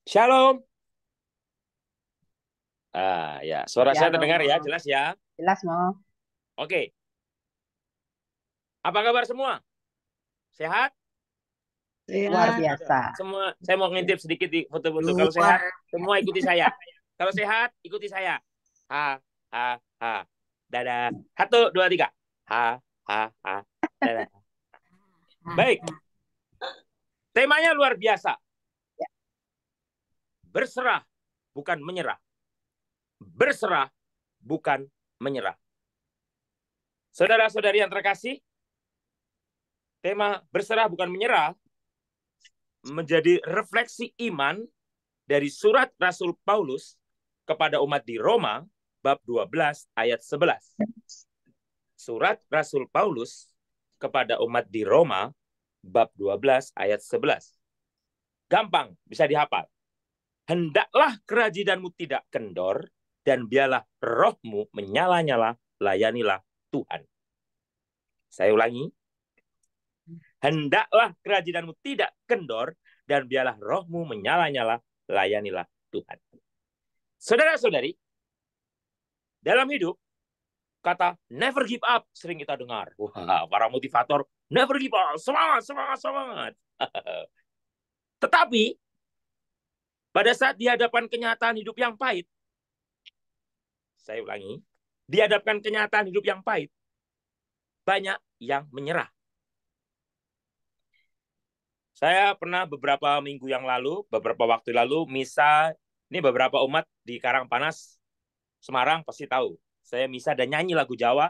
Shalom. Ya, suara saya Shalom, terdengar Mo. ya, jelas ya. Jelas, Mo. Oke, apa kabar semua? Sehat? Luar Sehat, biasa. Semua, saya mau ngintip sedikit di foto-foto. Kalau luar sehat, semua ikuti saya. Kalau sehat, ikuti saya. Ha, ha, ha. Dadah. Satu, dua, tiga. Ha, ha, ha. Dadah. Baik, temanya luar biasa. Berserah, bukan menyerah. Berserah, bukan menyerah. Saudara-saudari yang terkasih, tema berserah bukan menyerah menjadi refleksi iman dari surat Rasul Paulus kepada umat di Roma bab 12 ayat 11. Surat Rasul Paulus kepada umat di Roma bab 12 ayat 11. Gampang, bisa dihafal. Hendaklah kerajidanmu tidak kendor dan biarlah rohmu menyala-nyala, layanilah Tuhan. Saya ulangi. Hendaklah kerajidanmu tidak kendor dan biarlah rohmu menyala-nyala, layanilah Tuhan. Saudara-saudari, dalam hidup, kata never give up sering kita dengar. Wah, para motivator, never give up, semangat, semangat, semangat. Tetapi, pada saat dihadapkan kenyataan hidup yang pahit, saya ulangi, dihadapkan kenyataan hidup yang pahit, banyak yang menyerah. Saya pernah beberapa minggu yang lalu, beberapa waktu lalu, misa, ini beberapa umat di Karangpanas, Semarang pasti tahu. Saya misa dan nyanyi lagu Jawa,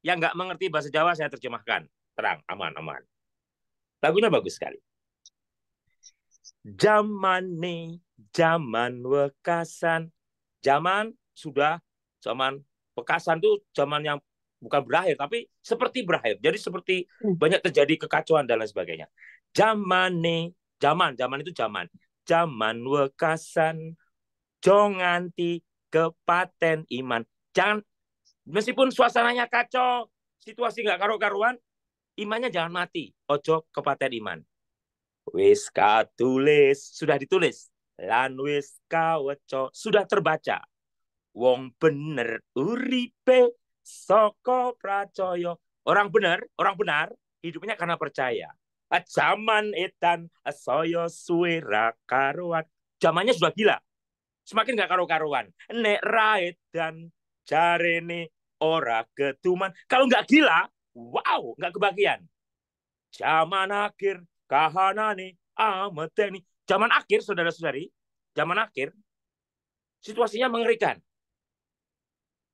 yang nggak mengerti bahasa Jawa saya terjemahkan. Tenang, aman, aman. Lagunya bagus sekali. Zaman nih, zaman wekasan. Zaman sudah, zaman wekasan itu zaman yang bukan berakhir, tapi seperti berakhir. Jadi seperti banyak terjadi kekacauan dan lain sebagainya. Zaman nih, zaman itu zaman. Zaman wekasan, jonganti kepaten iman. Jangan, meskipun suasananya kacau, situasi nggak karu-karuan, imannya jangan mati. Ojo kepaten iman. Wis katulis, sudah ditulis. Lan wis kaweco, sudah terbaca. Wong bener uripe soko pracoyo. Orang benar, hidupnya karena percaya. Zaman etan soyo suwera karuan. Zamannya sudah gila. Semakin gak karu-karuan. Nek raid dan jarene ora ketuman. Kalau nggak gila, wow, nggak kebagian. Zaman akhir kahanane ameteni. Zaman akhir, saudara-saudari, zaman akhir, situasinya mengerikan.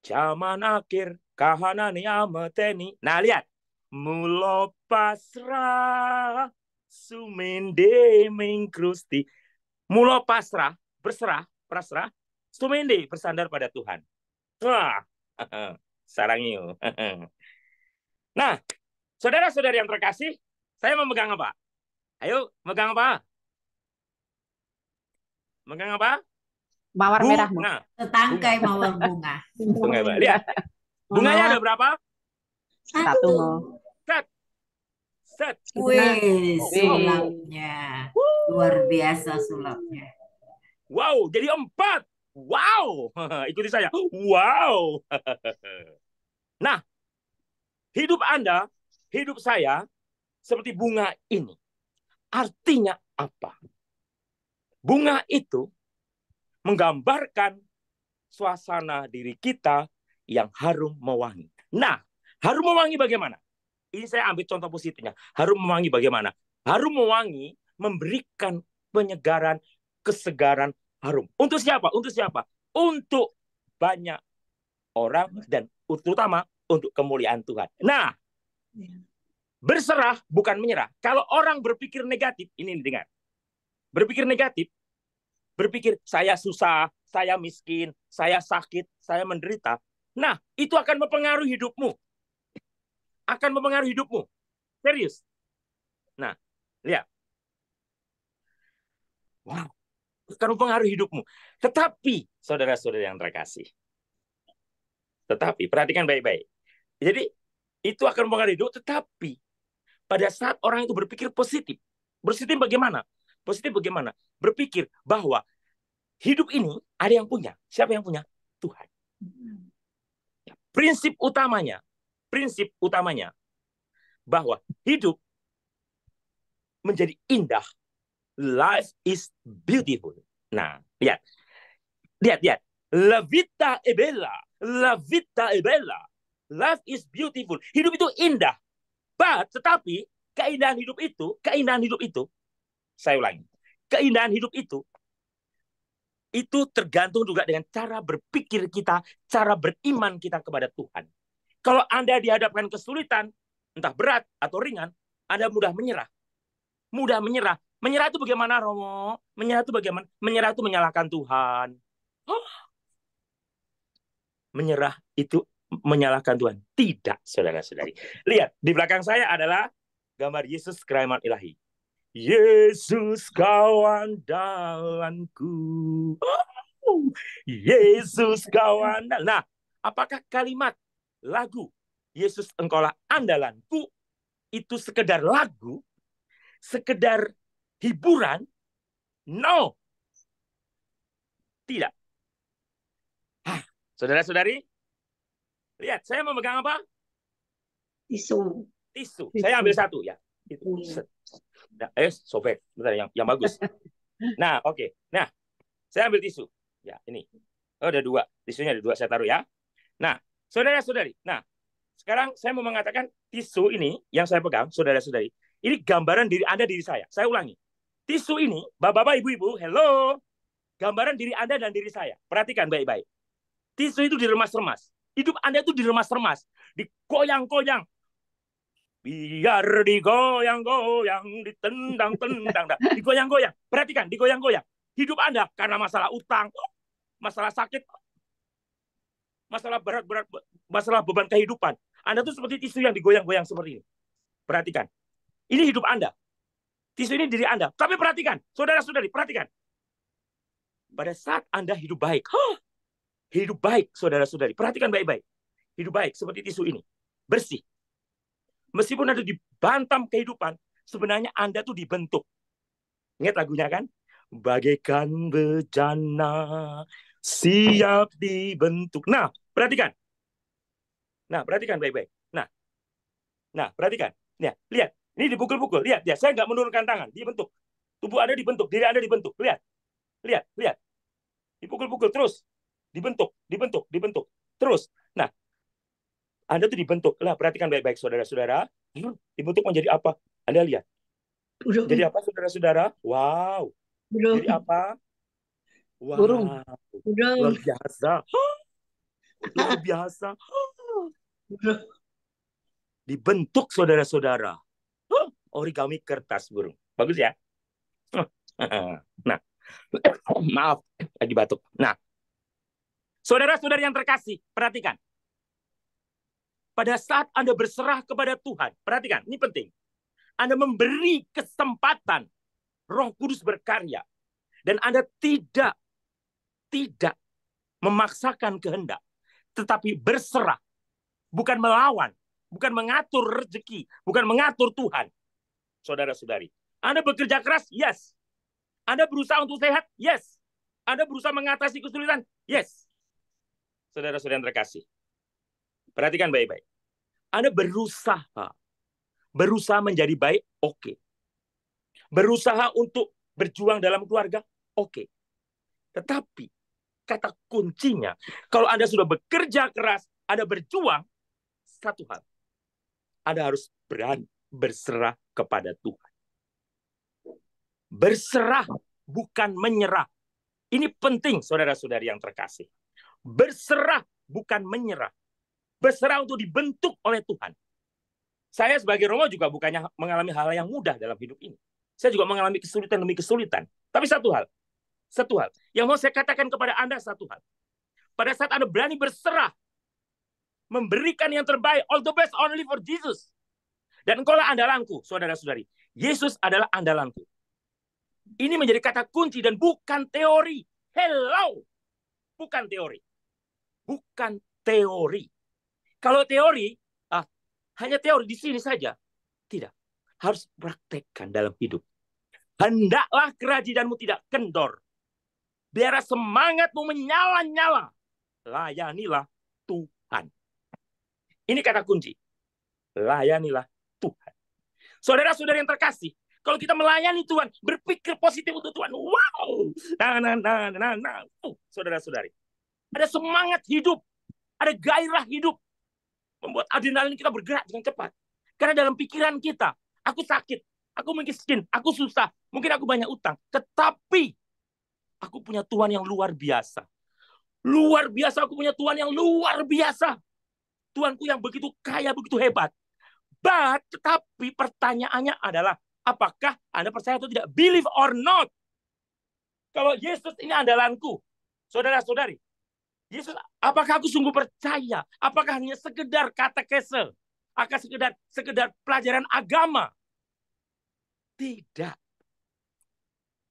Zaman akhir kahanane ameteni. Nah, lihat. Mulo pasrah sumende mingkrusti. Mulo pasrah, berserah, pasrah, sumende bersandar pada Tuhan. Wah, sarang yuk. Nah, saudara-saudari yang terkasih, saya memegang apa? Ayo, megang apa? Megang apa? Mawar merah, Mo. Bunga. setangkai mawar bunga. Bunga. Lihat, bunganya ada berapa? Satu, Mo. Set. Set. Wih, Oh, sulapnya. Luar biasa sulapnya. wow, jadi 4. Wow, ikuti saya. Wow. Nah, hidup Anda, hidup saya seperti bunga ini. Artinya apa? Bunga itu menggambarkan suasana diri kita yang harum mewangi. Nah, harum mewangi bagaimana? Ini saya ambil contoh positifnya. Harum mewangi bagaimana? Harum mewangi memberikan penyegaran, kesegaran harum. Untuk siapa? Untuk siapa? Untuk banyak orang dan terutama untuk kemuliaan Tuhan. Nah, berserah bukan menyerah. Kalau orang berpikir negatif, ini dengar. Berpikir negatif, berpikir saya susah, saya miskin, saya sakit, saya menderita. Nah, itu akan mempengaruhi hidupmu. Akan mempengaruhi hidupmu. Serius. Nah, lihat. Wow, akan mempengaruhi hidupmu. Tetapi, saudara-saudara yang terkasih, tetapi, perhatikan baik-baik. Jadi, itu akan mempengaruhi hidup, tetapi pada saat orang itu berpikir positif, positif bagaimana? Positif bagaimana? Berpikir bahwa hidup ini ada yang punya. Siapa yang punya? Tuhan. Prinsip utamanya bahwa hidup menjadi indah. Life is beautiful. Nah, lihat. La vita è bella. La vita è bella. Life is beautiful. Hidup itu indah. Tetapi keindahan hidup itu, saya ulangi. Keindahan hidup itu tergantung juga dengan cara berpikir kita, cara beriman kita kepada Tuhan. Kalau Anda dihadapkan kesulitan, entah berat atau ringan, Anda mudah menyerah. Menyerah itu bagaimana, Romo? Menyerah itu bagaimana? Menyerah itu menyalahkan Tuhan. Menyerah itu menyalahkan Tuhan. Tidak, saudara-saudari. Lihat, di belakang saya adalah gambar Yesus kerahiman ilahi. Yesus kau andalanku. Yesus kau andalan. Nah, apakah kalimat lagu Yesus engkaulah andalanku itu sekedar lagu, sekedar hiburan? No. Tidak. Saudara-saudari, lihat, saya memegang apa? Tisu. Saya ambil satu ya. Sobek, bentar, yang bagus. Nah, oke. Nah, saya ambil tisu. Ya, ini. Oh, ada dua. Tisunya ada dua, saya taruh ya. Nah, saudara-saudari. Nah, sekarang saya mau mengatakan tisu ini yang saya pegang, saudara-saudari. Ini gambaran diri Anda, diri saya. Saya ulangi. Tisu ini, bapak-bapak, ibu-ibu, hello. Gambaran diri Anda dan diri saya. Perhatikan baik-baik. Tisu itu diremas-remas. Hidup Anda itu diremas-remas. Digoyang-goyang. Biar digoyang-goyang, ditendang-tendang. Digoyang-goyang. Perhatikan, digoyang-goyang. Hidup Anda karena masalah utang, masalah sakit, masalah berat-berat, masalah beban kehidupan. Anda tuh seperti tisu yang digoyang-goyang seperti ini. Perhatikan. Ini hidup Anda. Tisu ini diri Anda. Tapi perhatikan, saudara-saudari, perhatikan. Pada saat Anda hidup baik, hidup baik, saudara-saudari, perhatikan baik-baik. Hidup baik seperti tisu ini. Bersih. Meskipun Anda dibantam kehidupan, sebenarnya Anda tuh dibentuk. Ingat lagunya kan? Bagaikan bejana, siap dibentuk. Nah, perhatikan. Nah, perhatikan baik-baik. Nah, perhatikan. Ya, lihat. Ini dipukul-pukul. Lihat, ya. Saya nggak menurunkan tangan. Dibentuk. Tubuh Anda dibentuk. Diri Anda dibentuk. Lihat. Lihat. Dipukul-pukul terus. Dibentuk. Terus. Nah, Anda tuh dibentuk. Lah, perhatikan baik-baik, saudara-saudara. Dibentuk menjadi apa? Anda lihat. Jadi apa, saudara-saudara? Wow. Jadi apa? Wow. Luar biasa. Luar biasa. Dibentuk, saudara-saudara. Origami kertas burung. Bagus ya? Nah, maaf, lagi batuk. Nah, saudara-saudara yang terkasih, perhatikan. Pada saat Anda berserah kepada Tuhan, perhatikan, ini penting. Anda memberi kesempatan Roh Kudus berkarya. Dan Anda tidak memaksakan kehendak, tetapi berserah. Bukan melawan, bukan mengatur rezeki, bukan mengatur Tuhan. Saudara-saudari, Anda bekerja keras? Yes. Anda berusaha untuk sehat? Yes. Anda berusaha mengatasi kesulitan? Yes. Saudara-saudara yang terkasih, perhatikan baik-baik. Anda berusaha menjadi baik, oke. Berusaha untuk berjuang dalam keluarga, oke. Tetapi kata kuncinya, kalau Anda sudah bekerja keras, Anda berjuang, satu hal. Anda harus berani berserah kepada Tuhan. Berserah, bukan menyerah. Ini penting, saudara-saudari yang terkasih. Berserah, bukan menyerah. Berserah untuk dibentuk oleh Tuhan. Saya sebagai Romo juga bukannya mengalami hal yang mudah dalam hidup ini. Saya juga mengalami kesulitan demi kesulitan. Tapi satu hal yang mau saya katakan kepada Anda, satu hal. Pada saat Anda berani berserah, memberikan yang terbaik, all the best only for Jesus. Dan engkaulah andalanku, saudara-saudari. Yesus adalah andalanku. Ini menjadi kata kunci dan bukan teori. Hello. Bukan teori. Kalau teori, hanya teori di sini saja. Tidak. Harus praktekkan dalam hidup. Hendaklah kerajidanmu tidak kendor. biar semangatmu menyala-nyala. Layanilah Tuhan. Ini kata kunci. Layanilah Tuhan. Saudara-saudara yang terkasih, kalau kita melayani Tuhan, berpikir positif untuk Tuhan. Wow. Saudara-saudari, ada semangat hidup, ada gairah hidup, membuat adrenalin kita bergerak dengan cepat. Karena dalam pikiran kita, aku sakit, aku miskin, aku susah, mungkin aku banyak utang, tetapi aku punya Tuhan yang luar biasa. Luar biasa, aku punya Tuhan yang luar biasa. Tuhanku yang begitu kaya, begitu hebat. Tetapi pertanyaannya adalah, apakah Anda percaya atau tidak? Believe or not. Kalau Yesus ini andalanku, saudara-saudari, Yesus, apakah aku sungguh percaya? Apakah hanya sekedar katekese? Apakah sekedar pelajaran agama? Tidak.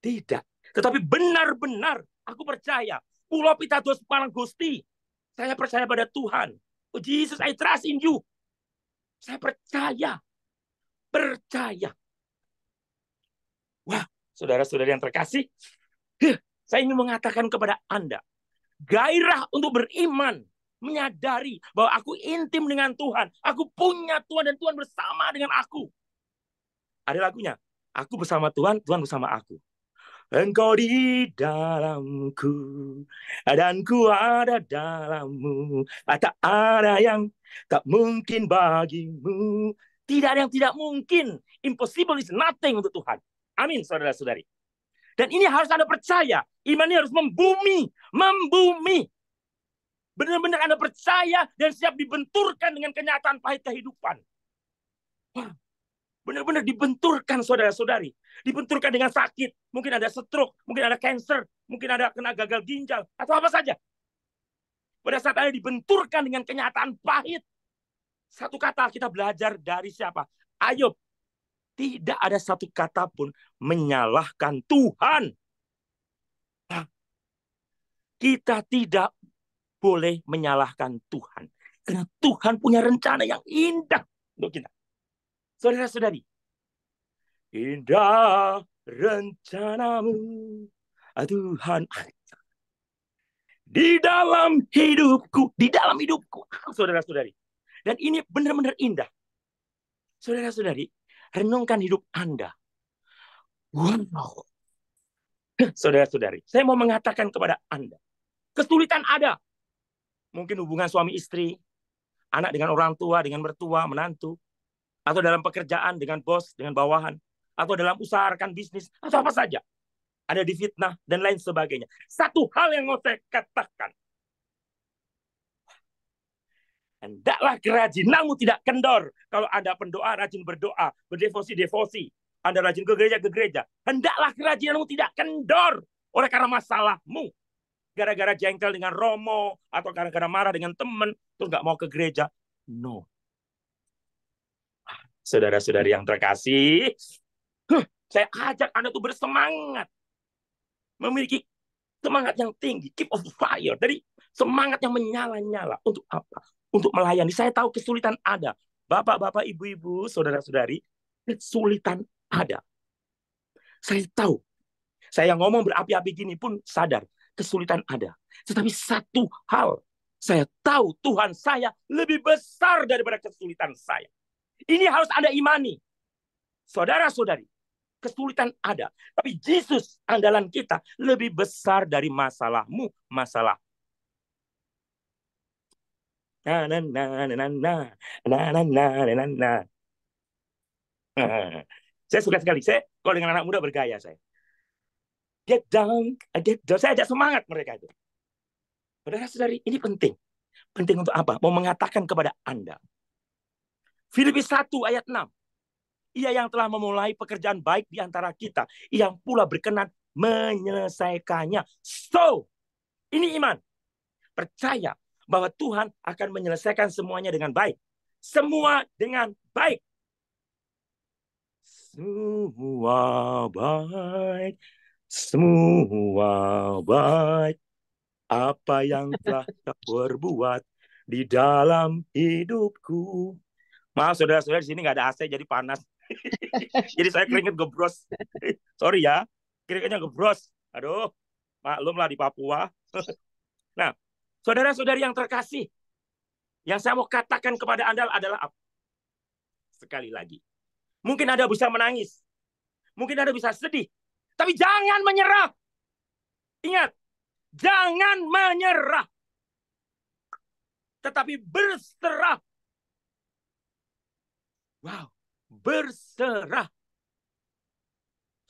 Tidak. Tetapi benar-benar aku percaya. Pulau Pitados Palang Gusti. Saya percaya pada Tuhan. Oh Jesus, I trust in you. Saya percaya. Percaya. Wah, saudara-saudara yang terkasih, saya ingin mengatakan kepada Anda, gairah untuk beriman, menyadari bahwa aku intim dengan Tuhan, aku punya Tuhan dan Tuhan bersama dengan aku. Ada lagunya, aku bersama Tuhan, Tuhan bersama aku. Engkau di dalamku, dan ku ada dalammu. Tak ada yang tak mungkin bagimu. Tidak ada yang tidak mungkin. Impossible is nothing untuk Tuhan. Amin, saudara-saudari. Dan ini harus Anda percaya. Iman ini harus membumi. Membumi. Benar-benar Anda percaya dan siap dibenturkan dengan kenyataan pahit kehidupan. Wah, benar-benar dibenturkan, saudara-saudari. Dibenturkan dengan sakit. Mungkin ada stroke, mungkin ada cancer, mungkin ada kena gagal ginjal, atau apa saja. Pada saat Anda dibenturkan dengan kenyataan pahit, satu kata kita belajar dari siapa? Ayub. Tidak ada satu kata pun menyalahkan Tuhan. Nah, kita tidak boleh menyalahkan Tuhan. Karena Tuhan punya rencana yang indah untuk kita. Saudara-saudari, indah rencanamu, Tuhan, di dalam hidupku, saudara-saudari. Dan ini benar-benar indah. Saudara-saudari, renungkan hidup Anda. Wow. Saudara-saudari, saya mau mengatakan kepada Anda, kesulitan ada. Mungkin hubungan suami istri, anak dengan orang tua, dengan mertua, menantu, atau dalam pekerjaan dengan bos, dengan bawahan, atau dalam usaha rekan bisnis, atau apa saja. Ada difitnah dan lain sebagainya. Satu hal yang mau saya katakan, hendaklah kerajinanmu tidak kendor. Kalau Anda pendoa, rajin berdoa, berdevosi-devosi, Anda rajin ke gereja, hendaklah kerajinanmu tidak kendor oleh karena masalahmu. Gara-gara jengkel dengan Romo, atau gara-gara marah dengan teman, terus nggak mau ke gereja. No. Saudara-saudari yang terkasih, saya ajak Anda tuh bersemangat. Memiliki semangat yang tinggi, keep of fire. Jadi semangat yang menyala-nyala. Untuk apa? Untuk melayani. Saya tahu kesulitan ada. Bapak-bapak, ibu-ibu, saudara-saudari, kesulitan ada. Saya tahu. Saya ngomong berapi-api gini pun sadar. Kesulitan ada. Tetapi satu hal, saya tahu Tuhan saya lebih besar daripada kesulitan saya. Ini harus Anda imani. Saudara-saudari, kesulitan ada. Tapi Yesus, andalan kita, lebih besar dari masalahmu, masalah. Saya suka sekali. Saya kalau dengan anak muda bergaya saya. Get down, get down. Saya ajak semangat mereka itu. Saudara-saudari, ini penting. Penting untuk apa? Mau mengatakan kepada Anda. Filipi 1 ayat 6. Ia yang telah memulai pekerjaan baik di antara kita, yang pula berkenan menyelesaikannya. So, ini iman. Percaya bahwa Tuhan akan menyelesaikan semuanya dengan baik. Semua dengan baik. Semua baik. Semua baik. Apa yang telah Kau perbuat di dalam hidupku. Maaf saudara-saudara, di sini nggak ada AC jadi panas. Jadi saya keringet gebros. Sorry ya, keringetnya gebros. Aduh. Maklumlah di Papua. Nah, saudara-saudari yang terkasih, yang saya mau katakan kepada Anda adalah apa? Sekali lagi, mungkin Anda bisa menangis, mungkin Anda bisa sedih, tapi jangan menyerah. Ingat, jangan menyerah, tetapi berserah. Wow, berserah.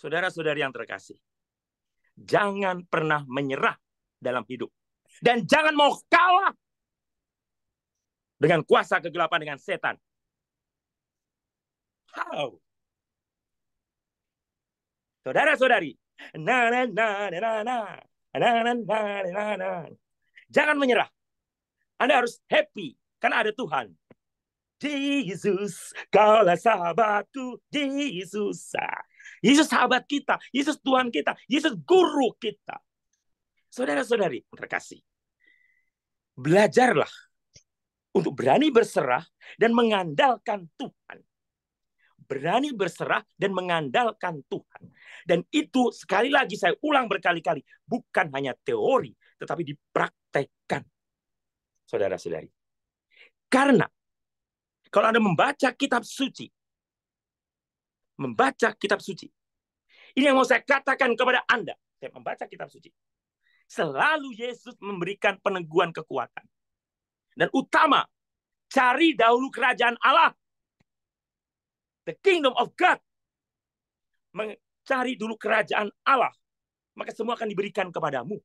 Saudara-saudari yang terkasih, jangan pernah menyerah dalam hidup. Dan jangan mau kalah dengan kuasa kegelapan, dengan setan. Wow. Saudara-saudari, jangan menyerah. Anda harus happy karena ada Tuhan. Yesus, kaulah sahabatku. Yesus, Yesus sahabat kita. Yesus Tuhan kita. Yesus guru kita. Saudara-saudari terkasih, belajarlah untuk berani berserah dan mengandalkan Tuhan. Berani berserah dan mengandalkan Tuhan. Dan itu sekali lagi saya ulang berkali-kali, bukan hanya teori, tetapi dipraktekkan. Saudara-saudari. Karena kalau Anda membaca kitab suci, ini yang mau saya katakan kepada Anda. Saya membaca kitab suci. Selalu Yesus memberikan peneguhan kekuatan. Dan utama, cari dahulu kerajaan Allah. The kingdom of God. Mencari dulu kerajaan Allah. Maka semua akan diberikan kepadamu.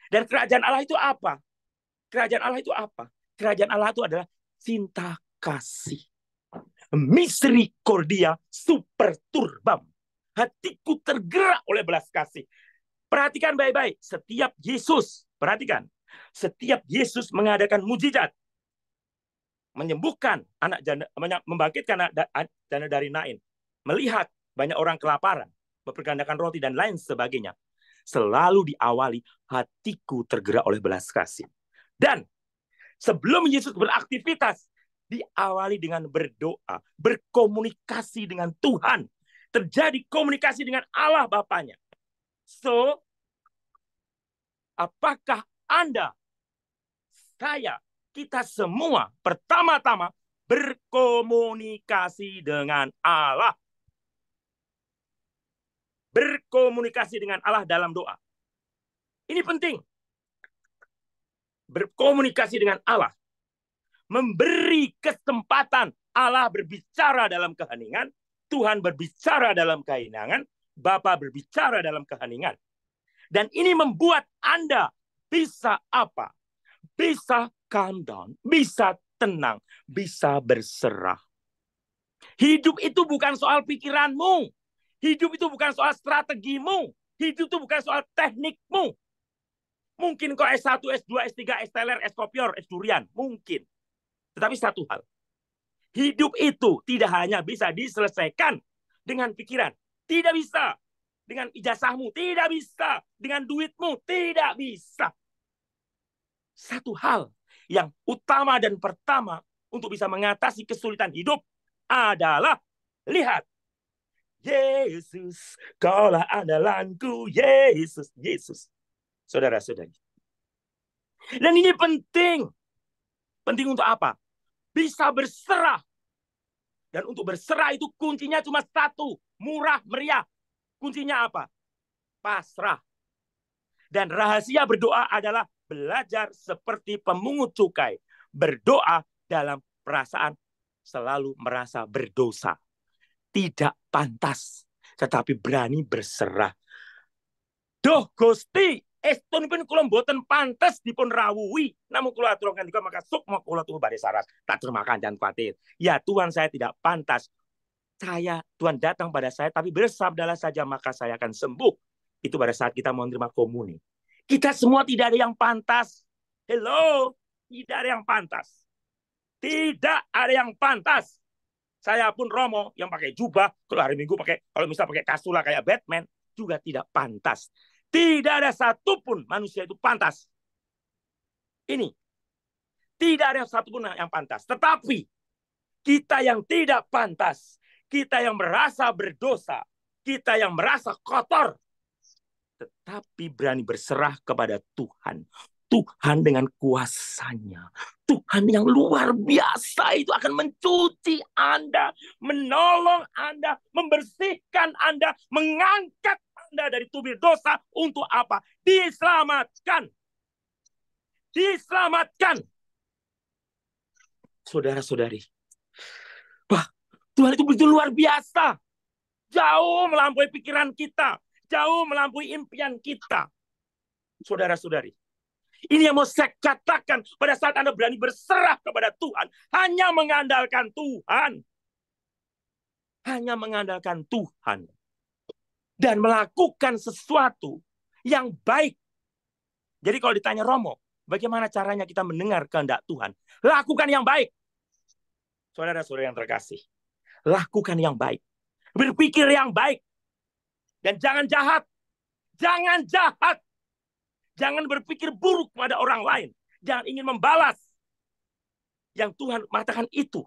Dan kerajaan Allah itu apa? Kerajaan Allah itu apa? Kerajaan Allah itu adalah cinta kasih. Misericordia super turbam. Hatiku tergerak oleh belas kasih. Perhatikan baik-baik. Setiap Yesus mengadakan mujizat, menyembuhkan anak janda, membangkitkan anak janda dari Nain, melihat banyak orang kelaparan, mempergandakan roti dan lain sebagainya, selalu diawali hatiku tergerak oleh belas kasih. Dan sebelum Yesus beraktivitas, diawali dengan berdoa, berkomunikasi dengan Tuhan, terjadi komunikasi dengan Allah Bapanya. So, apakah Anda, saya, kita semua pertama-tama berkomunikasi dengan Allah? Berkomunikasi dengan Allah dalam doa. Ini penting. Berkomunikasi dengan Allah. Memberi kesempatan Allah berbicara dalam keheningan, Tuhan berbicara dalam keheningan, Bapa berbicara dalam keheningan. Dan ini membuat Anda bisa apa? Bisa calm down, bisa tenang, bisa berserah. Hidup itu bukan soal pikiranmu. Hidup itu bukan soal strategimu. Hidup itu bukan soal teknikmu. Mungkin kau S1, S2, S3, S teler, S kopior, S durian. Mungkin. Tetapi satu hal. Hidup itu tidak hanya bisa diselesaikan dengan pikiran. Tidak bisa. Dengan ijazahmu. Tidak bisa. Dengan duitmu. Tidak bisa. Satu hal yang utama dan pertama untuk bisa mengatasi kesulitan hidup adalah lihat. Yesus, kaulah andalanku. Yesus, Yesus. Saudara-saudari. Dan ini penting. Penting untuk apa? Bisa berserah. Dan untuk berserah itu kuncinya cuma satu. Murah, meriah. Kuncinya apa? Pasrah. Dan rahasia berdoa adalah belajar seperti pemungut cukai. Berdoa dalam perasaan selalu merasa berdosa. Tidak pantas. Tetapi berani berserah. Duh Gusti, estun pun kula mboten pantes dipun rawuhi. Namun kula aturaken dika maka sukma kula tuhu badhe saras. Tak termakan dan khawatir. Ya Tuhan, saya tidak pantas. Tuhan datang pada saya, tapi bersabdalah saja maka saya akan sembuh. Itu pada saat kita mau menerima komuni. Kita semua tidak ada yang pantas. Hello, tidak ada yang pantas. Tidak ada yang pantas. Saya pun Romo yang pakai jubah, kalau hari Minggu kalau misalnya pakai kasula kayak Batman, juga tidak pantas. Tidak ada satupun manusia itu pantas. Ini. Tidak ada satupun yang pantas. Tetapi kita yang tidak pantas, kita yang merasa berdosa, kita yang merasa kotor, tetapi berani berserah kepada Tuhan. Tuhan dengan kuasanya, Tuhan yang luar biasa itu akan mencuci Anda, menolong Anda, membersihkan Anda, mengangkat Anda dari tubir dosa untuk apa? Diselamatkan. Diselamatkan. Saudara-saudari, wah, Tuhan itu begitu luar biasa. Jauh melampaui pikiran kita, jauh melampaui impian kita. Saudara-saudari, ini yang mau saya katakan pada saat Anda berani berserah kepada Tuhan. Hanya mengandalkan Tuhan. Hanya mengandalkan Tuhan. Dan melakukan sesuatu yang baik. Jadi kalau ditanya Romo, bagaimana caranya kita mendengar kehendak Tuhan? Lakukan yang baik. Saudara-saudara yang terkasih. Lakukan yang baik. Berpikir yang baik. Dan jangan jahat. Jangan jahat. Jangan berpikir buruk pada orang lain. Jangan ingin membalas. Yang Tuhan mengatakan itu.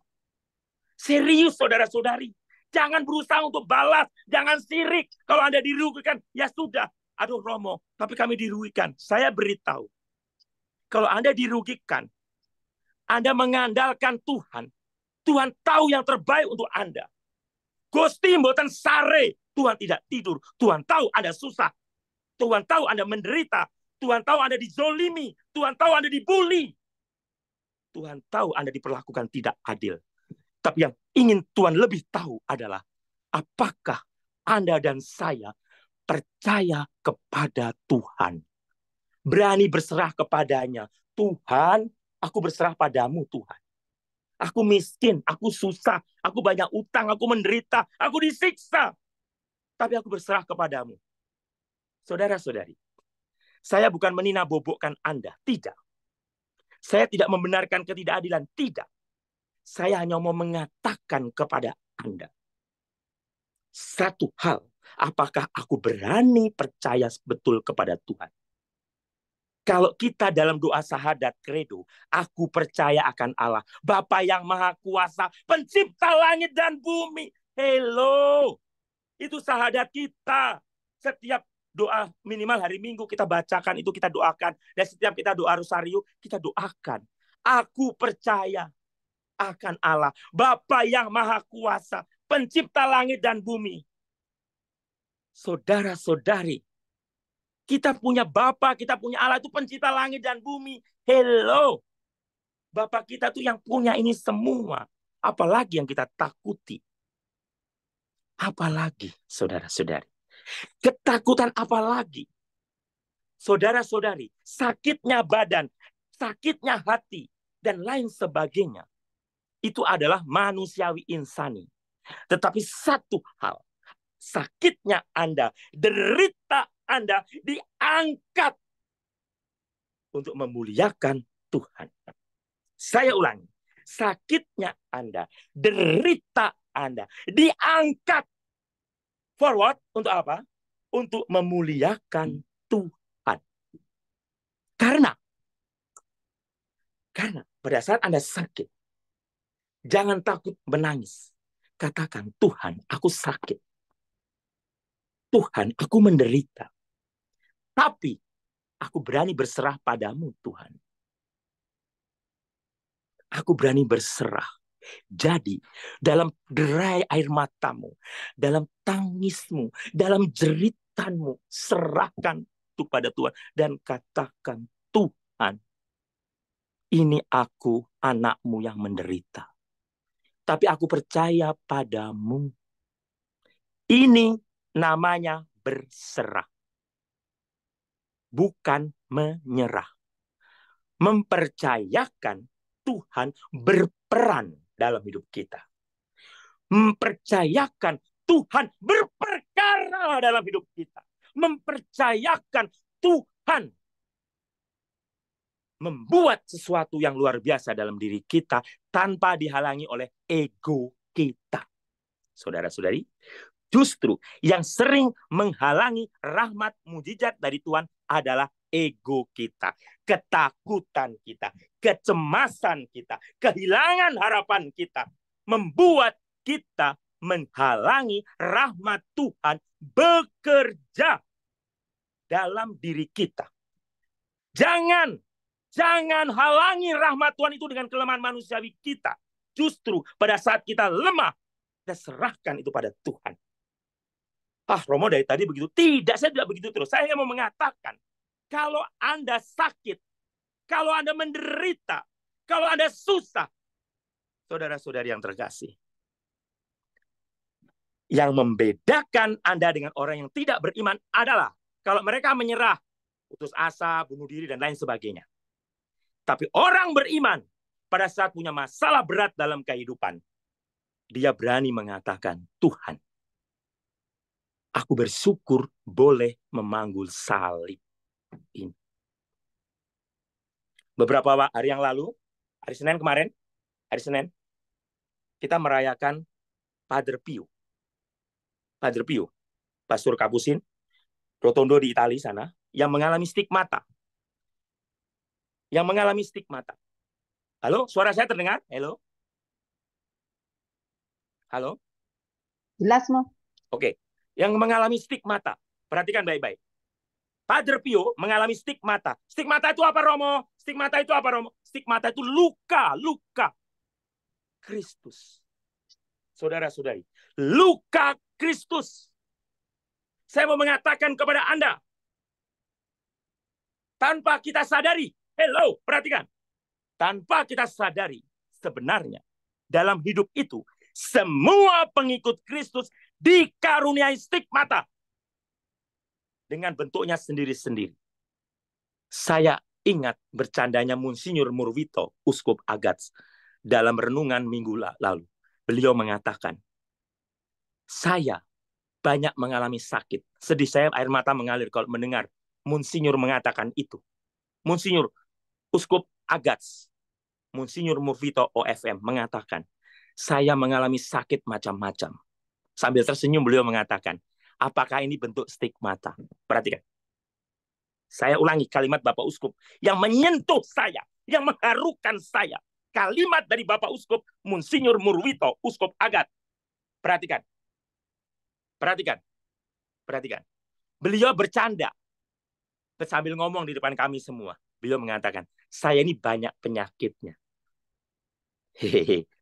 Serius saudara-saudari. Jangan berusaha untuk balas. Jangan sirik. Kalau Anda dirugikan, ya sudah. Aduh Romo, tapi kami dirugikan. Saya beritahu. Kalau Anda dirugikan, Anda mengandalkan Tuhan. Tuhan tahu yang terbaik untuk Anda. Gusti mboten sare. Tuhan tidak tidur. Tuhan tahu Anda susah. Tuhan tahu Anda menderita. Tuhan tahu Anda dizolimi. Tuhan tahu Anda dibully. Tuhan tahu Anda diperlakukan tidak adil. Tapi yang ingin Tuhan lebih tahu adalah apakah Anda dan saya percaya kepada Tuhan. Berani berserah kepadanya. Tuhan, aku berserah padamu Tuhan. Aku miskin, aku susah, aku banyak utang, aku menderita, aku disiksa. Tapi aku berserah kepadamu. Saudara-saudari, saya bukan menina-bobokkan Anda, tidak. Saya tidak membenarkan ketidakadilan, tidak. Saya hanya mau mengatakan kepada Anda. Satu hal, apakah aku berani percaya betul kepada Tuhan? Kalau kita dalam doa syahadat kredo, aku percaya akan Allah, Bapa yang Maha Kuasa, pencipta langit dan bumi. Hello, itu syahadat kita. Setiap doa minimal hari Minggu kita bacakan, itu kita doakan. Dan setiap kita doa rosario, kita doakan. Aku percaya akan Allah, Bapa yang Maha Kuasa, pencipta langit dan bumi. Saudara-saudari, kita punya Bapa, kita punya Allah itu pencipta langit dan bumi. Hello. Bapa kita tuh yang punya ini semua. Apalagi yang kita takuti. Apalagi, saudara-saudari. Ketakutan apalagi. Saudara-saudari, sakitnya badan, sakitnya hati, dan lain sebagainya. Itu adalah manusiawi insani. Tetapi satu hal, sakitnya Anda, derita Anda diangkat untuk memuliakan Tuhan. Saya ulangi, sakitnya Anda, derita Anda diangkat. Forward untuk apa? Untuk memuliakan Tuhan. Karena pada saat Anda sakit, jangan takut menangis. Katakan, Tuhan, aku sakit. Tuhan, aku menderita. Tapi aku berani berserah padamu, Tuhan. Aku berani berserah. Jadi, dalam derai air matamu, dalam tangismu, dalam jeritanmu, serahkan kepada Tuhan. Dan katakan, Tuhan, ini aku, anakmu yang menderita. Tapi aku percaya padamu. Ini namanya berserah. Bukan menyerah. Mempercayakan Tuhan berperan dalam hidup kita. Mempercayakan Tuhan berperkara dalam hidup kita. Mempercayakan Tuhan membuat sesuatu yang luar biasa dalam diri kita tanpa dihalangi oleh ego kita. Saudara-saudari, justru yang sering menghalangi rahmat mujizat dari Tuhan adalah ego kita, ketakutan kita, kecemasan kita, kehilangan harapan kita, membuat kita menghalangi rahmat Tuhan bekerja dalam diri kita. Jangan halangi rahmat Tuhan itu dengan kelemahan manusiawi kita. Justru pada saat kita lemah, kita serahkan itu pada Tuhan. Romo dari tadi begitu. Tidak, saya tidak begitu terus. Saya mau mengatakan, kalau Anda sakit, kalau Anda menderita, kalau Anda susah, saudara-saudari yang terkasih, yang membedakan Anda dengan orang yang tidak beriman adalah kalau mereka menyerah, putus asa, bunuh diri, dan lain sebagainya. Tapi orang beriman pada saat punya masalah berat dalam kehidupan, dia berani mengatakan, Tuhan, aku bersyukur boleh memanggul salib ini. Beberapa hari yang lalu, hari Senin kemarin, kita merayakan Padre Pio. Pastor Kapusin, Rotondo di Italia sana, yang mengalami stigmata. Halo, suara saya terdengar? Halo? Jelas, Mo. Oke. Yang mengalami stigmata. Perhatikan baik-baik. Padre Pio mengalami stigmata. Stigmata itu apa, Romo? Stigmata itu luka Kristus. Saudara-saudari, luka Kristus. Saya mau mengatakan kepada Anda, tanpa kita sadari, perhatikan. Tanpa kita sadari, sebenarnya dalam hidup itu, semua pengikut Kristus dikaruniai stigmata dengan bentuknya sendiri-sendiri. Saya ingat bercandanya Monsinyur Murvito, Uskup Agats, dalam renungan minggu lalu. Beliau mengatakan, saya banyak mengalami sakit. Sedih saya, air mata mengalir kalau mendengar Monsinyur mengatakan itu. Monsinyur Uskup Agats, Monsinyur Murvito OFM mengatakan, saya mengalami sakit macam-macam. Sambil tersenyum beliau mengatakan, apakah ini bentuk stigmata? Perhatikan. Saya ulangi kalimat Bapak Uskup yang menyentuh saya, yang mengharukan saya. Kalimat dari Bapak Uskup Monsinyur Murvito, Uskup Agat. Perhatikan. Beliau bercanda sambil ngomong di depan kami semua. Beliau mengatakan, saya ini banyak penyakitnya.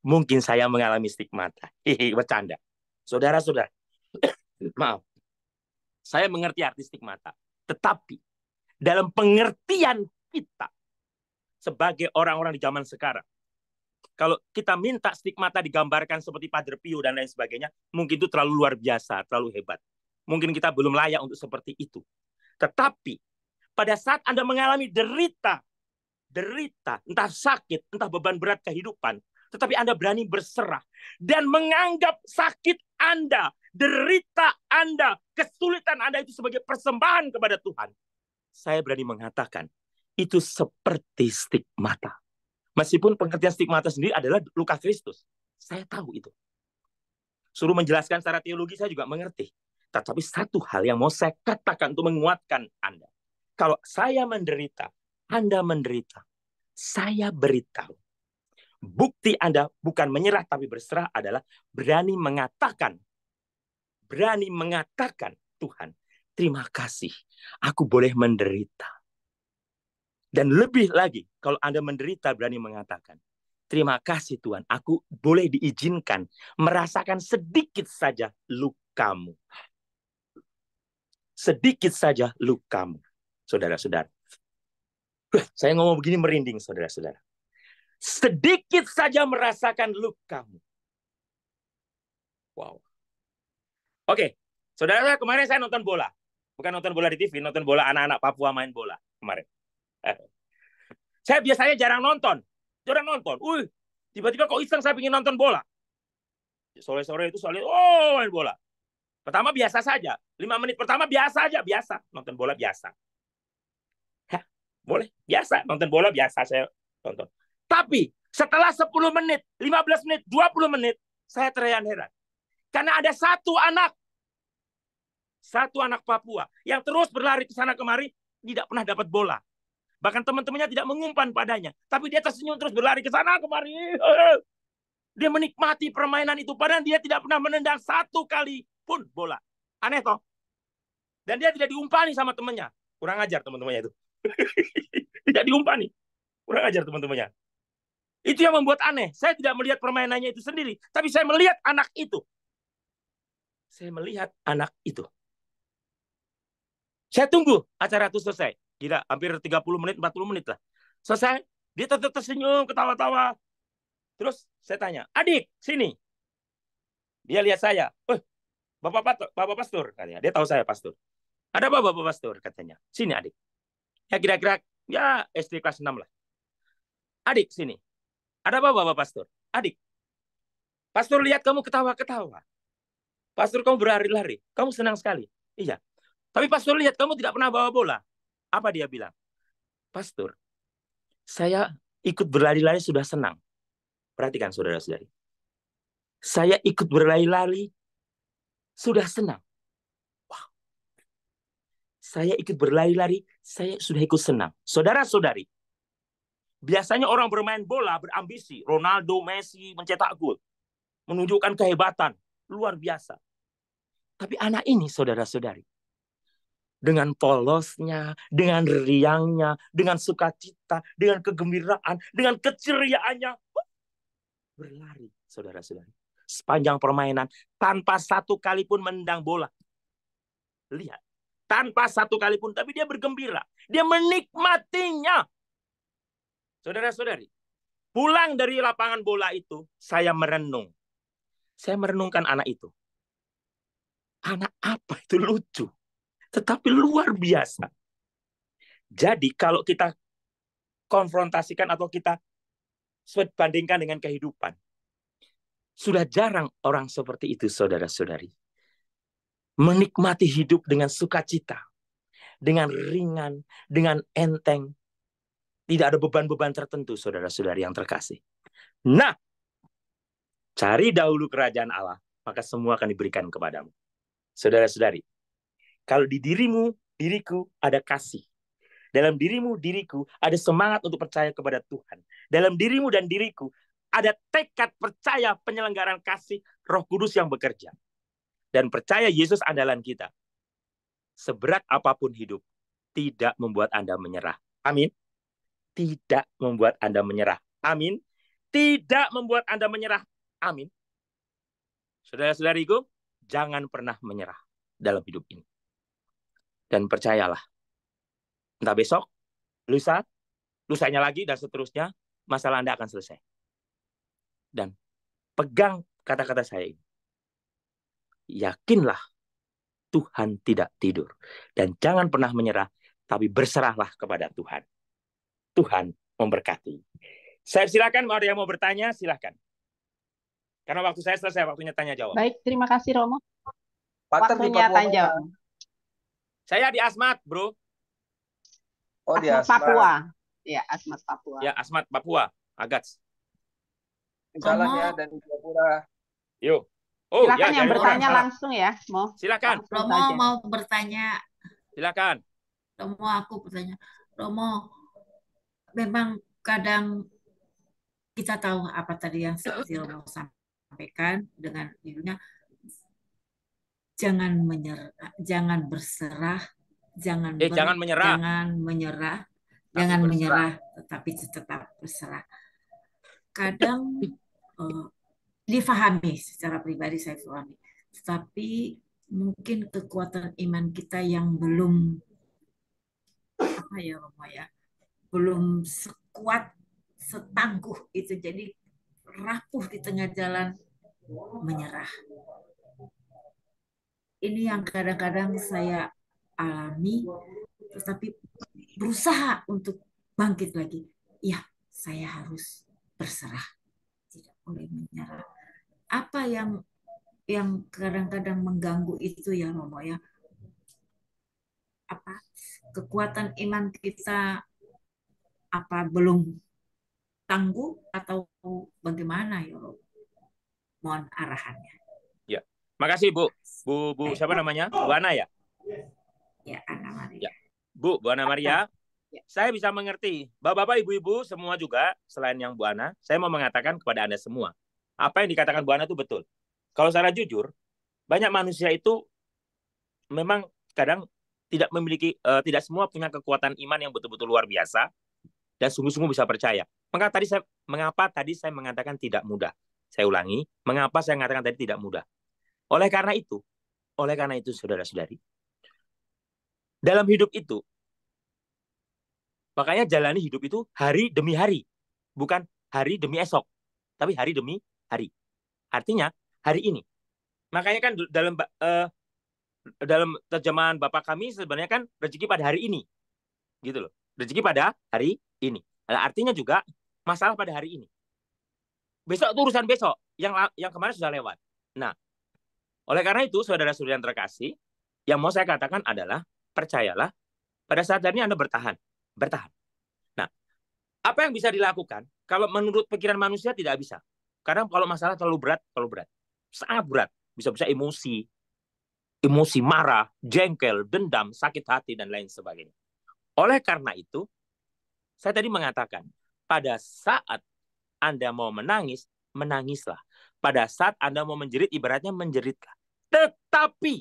Mungkin saya mengalami stigmata. Bercanda. Saudara-saudara, maaf. Saya mengerti arti stigmata. Tetapi dalam pengertian kita sebagai orang-orang di zaman sekarang, kalau kita minta stigmata digambarkan seperti Padre Pio dan lain sebagainya, mungkin itu terlalu luar biasa, terlalu hebat. Mungkin kita belum layak untuk seperti itu. Tetapi pada saat Anda mengalami derita, entah sakit, entah beban berat kehidupan, tetapi Anda berani berserah dan menganggap sakit Anda, derita Anda, kesulitan Anda itu sebagai persembahan kepada Tuhan. Saya berani mengatakan, itu seperti stigmata. Meskipun pengertian stigmata sendiri adalah luka Kristus. Saya tahu itu. Suruh menjelaskan secara teologi saya juga mengerti. Tetapi satu hal yang mau saya katakan untuk menguatkan Anda. Kalau saya menderita, Anda menderita, saya beritahu. Bukti Anda bukan menyerah tapi berserah adalah berani mengatakan, Tuhan, terima kasih, aku boleh menderita. Dan lebih lagi, kalau Anda menderita berani mengatakan, terima kasih Tuhan, aku boleh diizinkan merasakan sedikit saja lukamu. Sedikit saja lukamu, saudara-saudara. Saya ngomong begini merinding, saudara-saudara. Sedikit saja merasakan lukamu. Wow. Oke, saudara, kemarin saya nonton bola. Bukan nonton bola di TV, nonton bola anak-anak Papua main bola kemarin. Saya biasanya jarang nonton. Tiba-tiba kok iseng saya ingin nonton bola. Sore-sore itu soalnya, main bola. Pertama biasa saja. 5 menit pertama biasa aja. Biasa. Nonton bola biasa. Boleh. Biasa. Nonton bola biasa saya tonton. Tapi setelah 10 menit, 15 menit, 20 menit, saya terheran-heran. Karena ada satu anak Papua yang terus berlari ke sana kemari, tidak pernah dapat bola. Bahkan teman-temannya tidak mengumpan padanya. Tapi dia tersenyum terus berlari ke sana kemari. Dia menikmati permainan itu. Padahal dia tidak pernah menendang satu kali pun bola. Aneh toh? Dan dia tidak diumpani sama temannya. Kurang ajar teman-temannya itu. Tidak diumpani. Kurang ajar teman-temannya. Itu yang membuat aneh. Saya tidak melihat permainannya itu sendiri, tapi saya melihat anak itu. Saya melihat anak itu. Saya tunggu acara itu selesai. Gila, hampir 30 menit, 40 menit lah. Selesai, dia tetap tersenyum, ketawa-tawa. Terus saya tanya, adik, sini. Dia lihat saya. Bapak pastor, katanya. Dia tahu saya pastor. Ada apa Bapak pastor, katanya. Sini adik. Ya kira-kira ya SD kelas 6 lah. Adik, sini. Ada apa Bapak pastor? Adik. Pastor lihat kamu ketawa-ketawa. Pastor kamu berlari-lari. Kamu senang sekali. Iya. Tapi pastor lihat kamu tidak pernah bawa bola. Apa dia bilang? Pastor, saya ikut berlari-lari sudah senang. Perhatikan saudara-saudari. Saya ikut berlari-lari sudah senang. Wow. Saya ikut berlari-lari, saya sudah ikut senang. Saudara-saudari, biasanya orang bermain bola berambisi. Ronaldo, Messi mencetak gol. Menunjukkan kehebatan. Luar biasa. Tapi anak ini, saudara-saudari, dengan polosnya, dengan riangnya, dengan sukacita, dengan kegembiraan, dengan keceriaannya, berlari, saudara-saudari. Sepanjang permainan, tanpa satu kali pun menendang bola. Lihat, tanpa satu kali pun, tapi dia bergembira. Dia menikmatinya. Saudara-saudari, pulang dari lapangan bola itu, saya merenung. Saya merenungkan anak itu. Anak apa itu lucu, tetapi luar biasa. Jadi kalau kita konfrontasikan atau kita bandingkan dengan kehidupan, sudah jarang orang seperti itu, saudara-saudari. Menikmati hidup dengan sukacita, dengan ringan, dengan enteng. Tidak ada beban-beban tertentu, saudara-saudari yang terkasih. Nah, cari dahulu kerajaan Allah, maka semua akan diberikan kepadamu. Saudara-saudari, kalau di dirimu, diriku ada kasih. Dalam dirimu, diriku ada semangat untuk percaya kepada Tuhan. Dalam dirimu dan diriku ada tekad percaya penyelenggaraan kasih Roh Kudus yang bekerja. Dan percaya Yesus andalan kita. Seberat apapun hidup, tidak membuat Anda menyerah. Amin. Tidak membuat Anda menyerah. Amin. Tidak membuat Anda menyerah. Amin. Saudara-saudariku, jangan pernah menyerah dalam hidup ini. Dan percayalah, entah besok, lusa, lusanya lagi, dan seterusnya, masalah Anda akan selesai. Dan pegang kata-kata saya ini. Yakinlah Tuhan tidak tidur. Dan jangan pernah menyerah, tapi berserahlah kepada Tuhan. Tuhan memberkati. Saya silakan, mau ada yang mau bertanya, silakan. Karena waktu saya selesai, waktunya tanya jawab. Baik, terima kasih Romo. Pater di Waktunya Papua tanya jawab. mana? Saya di Asmat, bro. Oh, di Asmat Asmat. Papua. Ya, Asmat Papua. Ya, Asmat, Papua. Agats. Salam ya Romo. dari Jayapura. Yuk. Oh, Silakan ya, yang Jayapura. bertanya Salam. langsung ya, Mo. Silakan. Langsung Romo saja. mau bertanya. Silakan. Romo, aku bertanya. Romo, memang kadang kita tahu apa tadi yang seperti Romo sampaikan dengan judulnya jangan menyerah, jangan berserah, jangan Jangan menyerah. jangan menyerah, Tapi jangan berserah. menyerah, tetapi tetap berserah. Kadang difahami secara pribadi, saya pahami, tetapi mungkin kekuatan iman kita yang belum apa ya Romo ya, belum sekuat setangguh itu, jadi rapuh di tengah jalan, menyerah. Ini yang kadang-kadang saya alami, tetapi berusaha untuk bangkit lagi. Ya, saya harus berserah, tidak boleh menyerah. Apa yang kadang-kadang mengganggu itu ya Romo ya? Apa kekuatan iman kita apa belum tangguh atau bagaimana ya Romo? Mohon arahannya. Ya. Makasih, Bu. Bu siapa namanya? Bu Ana ya? Ya, Ana Maria. Ya. Bu Ana Maria. Saya bisa mengerti. Bapak-bapak, ibu-ibu semua juga, selain yang Bu Ana, saya mau mengatakan kepada Anda semua, apa yang dikatakan Bu Ana itu betul. Kalau secara jujur, banyak manusia itu memang kadang tidak semua punya kekuatan iman yang betul-betul luar biasa dan sungguh-sungguh bisa percaya. Mengapa tadi saya mengatakan tidak mudah? Saya ulangi, mengapa saya mengatakan tadi tidak mudah? Oleh karena itu, saudara-saudari, dalam hidup itu, makanya jalani hidup itu hari demi hari, bukan hari demi esok, tapi hari demi hari. Artinya hari ini. Makanya kan dalam terjemahan Bapak kami sebenarnya kan rezeki pada hari ini, gitu loh. Rezeki pada hari ini. Nah, artinya juga masalah pada hari ini. Besok itu urusan besok, yang kemarin sudah lewat. Nah, oleh karena itu, saudara-saudara yang terkasih, yang mau saya katakan adalah percayalah, pada saat ini Anda bertahan. Nah, apa yang bisa dilakukan? Kalau menurut pikiran manusia tidak bisa. Karena kalau masalah terlalu berat, sangat berat, bisa-bisa emosi marah, jengkel, dendam, sakit hati, dan lain sebagainya. Oleh karena itu, saya tadi mengatakan, pada saat Anda mau menangis, menangislah. Pada saat Anda mau menjerit, ibaratnya menjeritlah. Tetapi,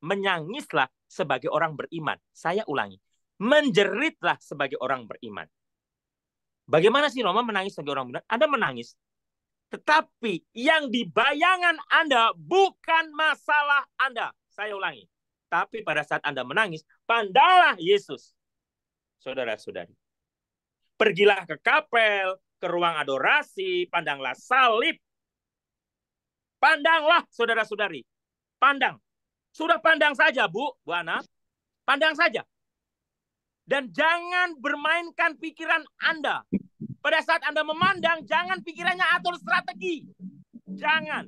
menyangislah sebagai orang beriman. Saya ulangi, menjeritlah sebagai orang beriman. Bagaimana sih Roma menangis sebagai orang beriman? Anda menangis. Tetapi yang di bayangan Anda bukan masalah Anda. Saya ulangi. Tapi pada saat Anda menangis, pandanglah Yesus. Saudara-saudari. Pergilah ke kapel, ke ruang adorasi, pandanglah salib. Pandanglah, saudara-saudari. Pandang. Sudah pandang saja, Bu Ana. Pandang saja. Dan jangan bermainkan pikiran Anda. Pada saat Anda memandang, jangan pikirannya atur strategi. Jangan.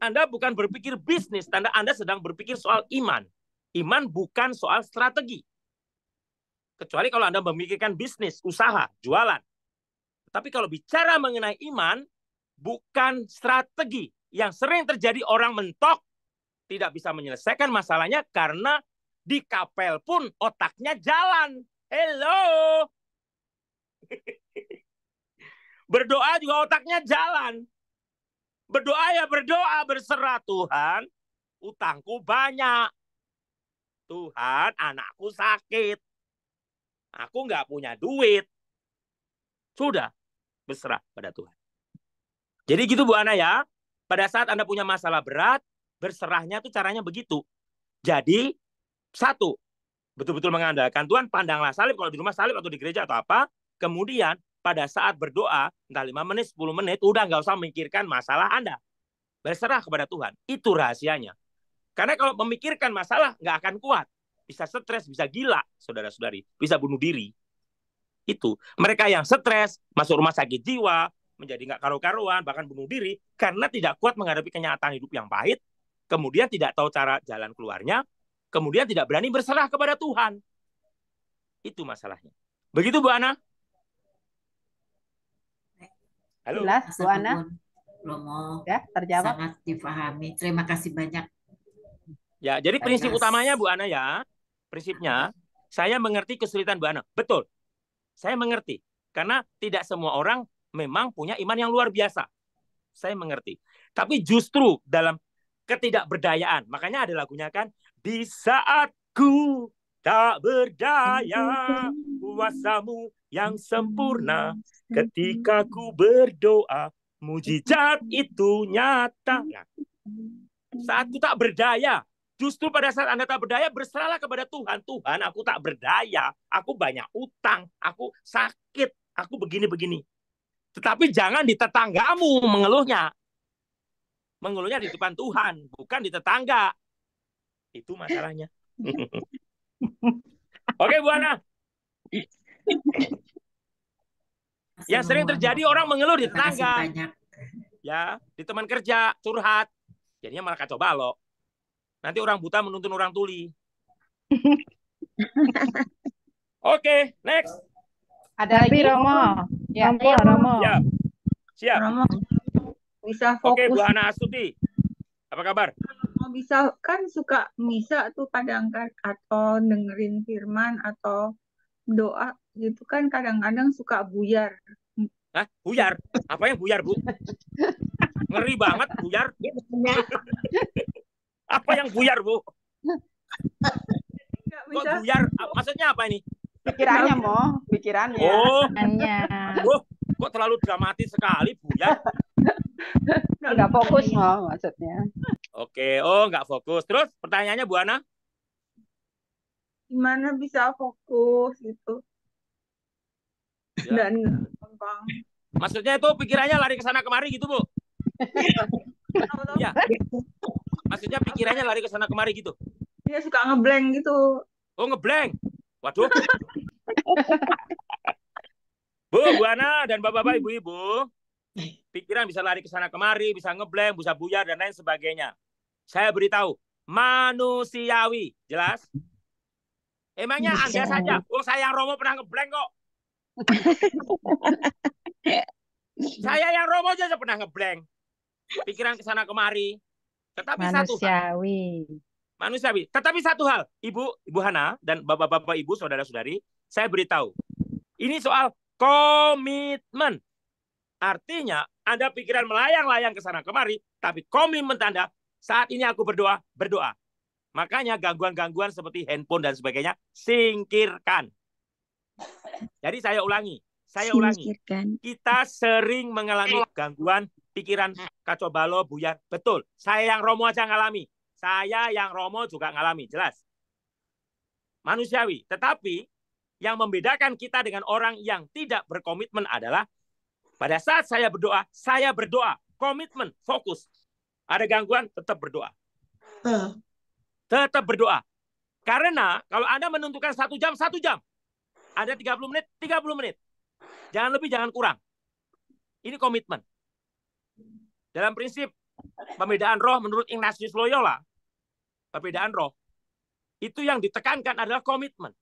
Anda bukan berpikir bisnis, Anda sedang berpikir soal iman. Iman bukan soal strategi. Kecuali kalau Anda memikirkan bisnis, usaha, jualan. Tapi kalau bicara mengenai iman, bukan strategi. Yang sering terjadi orang mentok, tidak bisa menyelesaikan masalahnya karena di kapel pun otaknya jalan. Hello. Berdoa juga otaknya jalan. Berdoa, berserah. Tuhan, utangku banyak. Tuhan, anakku sakit. Aku nggak punya duit. Sudah, berserah pada Tuhan. Jadi gitu Bu Ana ya. Pada saat Anda punya masalah berat, berserahnya tuh caranya begitu. Jadi, satu, betul-betul mengandalkan Tuhan, pandanglah salib, kalau di rumah salib atau di gereja atau apa. Kemudian, pada saat berdoa, entah 5 menit, 10 menit, udah nggak usah memikirkan masalah Anda. Berserah kepada Tuhan. Itu rahasianya. Karena kalau memikirkan masalah, nggak akan kuat. Bisa stres, bisa gila, saudara-saudari. Bisa bunuh diri. Itu. Mereka yang stres, masuk rumah sakit jiwa, menjadi nggak karu-karuan, bahkan bunuh diri, karena tidak kuat menghadapi kenyataan hidup yang pahit, kemudian tidak tahu cara jalan keluarnya, kemudian tidak berani berserah kepada Tuhan. Itu masalahnya. Begitu Bu Ana? Halo. Jelas, Bu Ana? Romo, Ya, terjawab. sangat dipahami. Terima kasih banyak. Ya, jadi prinsip utamanya Bu Ana ya, prinsipnya, saya mengerti kesulitan Bu Ana. Betul. Saya mengerti. Karena tidak semua orang memang punya iman yang luar biasa. Saya mengerti. Tapi justru dalam ketidakberdayaan, makanya ada lagunya kan, di saat ku tak berdaya, kuasamu yang sempurna, ketika ku berdoa, mujizat itu nyata. Nah, saat ku tak berdaya, justru pada saat Anda tak berdaya, berserahlah kepada Tuhan. Tuhan, aku tak berdaya, aku banyak utang, aku sakit, aku begini-begini. Tetapi jangan di tetanggamu mengeluhnya. Mengeluhnya di depan Tuhan, bukan di tetangga. Itu masalahnya. Oke, Bu Ana. Yang sering terjadi orang mengeluh di tetangga. Ya, di teman kerja, curhat. Jadinya malah kacau balau. Nanti orang buta menuntun orang tuli. Oke, next. Ada lagi? Romo. Ya, Romo. Siap. Siap. Romo. Bisa fokus. Oke, Bu Ana Astuti. Apa kabar? Bisa kan suka misa tuh kadang atau dengerin firman atau doa gitu kan kadang-kadang suka buyar. Hah? Buyar? Apa yang buyar, Bu? Ngeri banget buyar. Apa yang buyar, Bu? bisa. buyar? Maksudnya apa ini? Pikirannya, Mo. Pikirannya. Oh, Hanya. kok terlalu dramatis sekali buyar? Nggak fokus, Mo, maksudnya. Oke, oh nggak fokus. Terus pertanyaannya Bu Ana? Gimana bisa fokus gitu? Ya. Dan gampang. Maksudnya itu pikirannya lari ke sana kemari gitu, Bu? Tahu-tahu Iya. Maksudnya pikirannya lari ke sana kemari gitu. dia suka ngeblank gitu. Oh, ngeblank. Waduh. Bu Ana dan Bapak-bapak, Ibu-ibu, pikiran bisa lari ke sana kemari, bisa ngeblank, bisa buyar dan lain sebagainya. Saya beritahu, manusiawi. Jelas? Emangnya Anda saja? Oh, saya yang Romo pernah ngeblank kok. Saya yang Romo aja pernah ngeblank. Pikiran ke sana kemari. Tetapi satu hal, manusiawi. Tetapi satu hal, Ibu Hana dan Bapak-bapak, Ibu, saudara-saudari, saya beritahu. Ini soal komitmen. Artinya, Anda pikiran melayang-layang ke sana kemari, tapi komitmen Anda, saat ini aku berdoa. Makanya gangguan-gangguan seperti handphone dan sebagainya, singkirkan. Jadi saya ulangi. Kita sering mengalami gangguan pikiran kacau balau, buyar. Betul. Saya yang Romo aja ngalami. Saya yang Romo juga ngalami. Jelas. Manusiawi. Tetapi yang membedakan kita dengan orang yang tidak berkomitmen adalah pada saat saya berdoa. Komitmen, fokus. Ada gangguan, tetap berdoa. Tetap berdoa. Karena kalau Anda menentukan 1 jam, 1 jam. Ada 30 menit, 30 menit. Jangan lebih, jangan kurang. Ini komitmen. Dalam prinsip pembedaan roh menurut Ignatius Loyola, perbedaan roh, itu yang ditekankan adalah komitmen.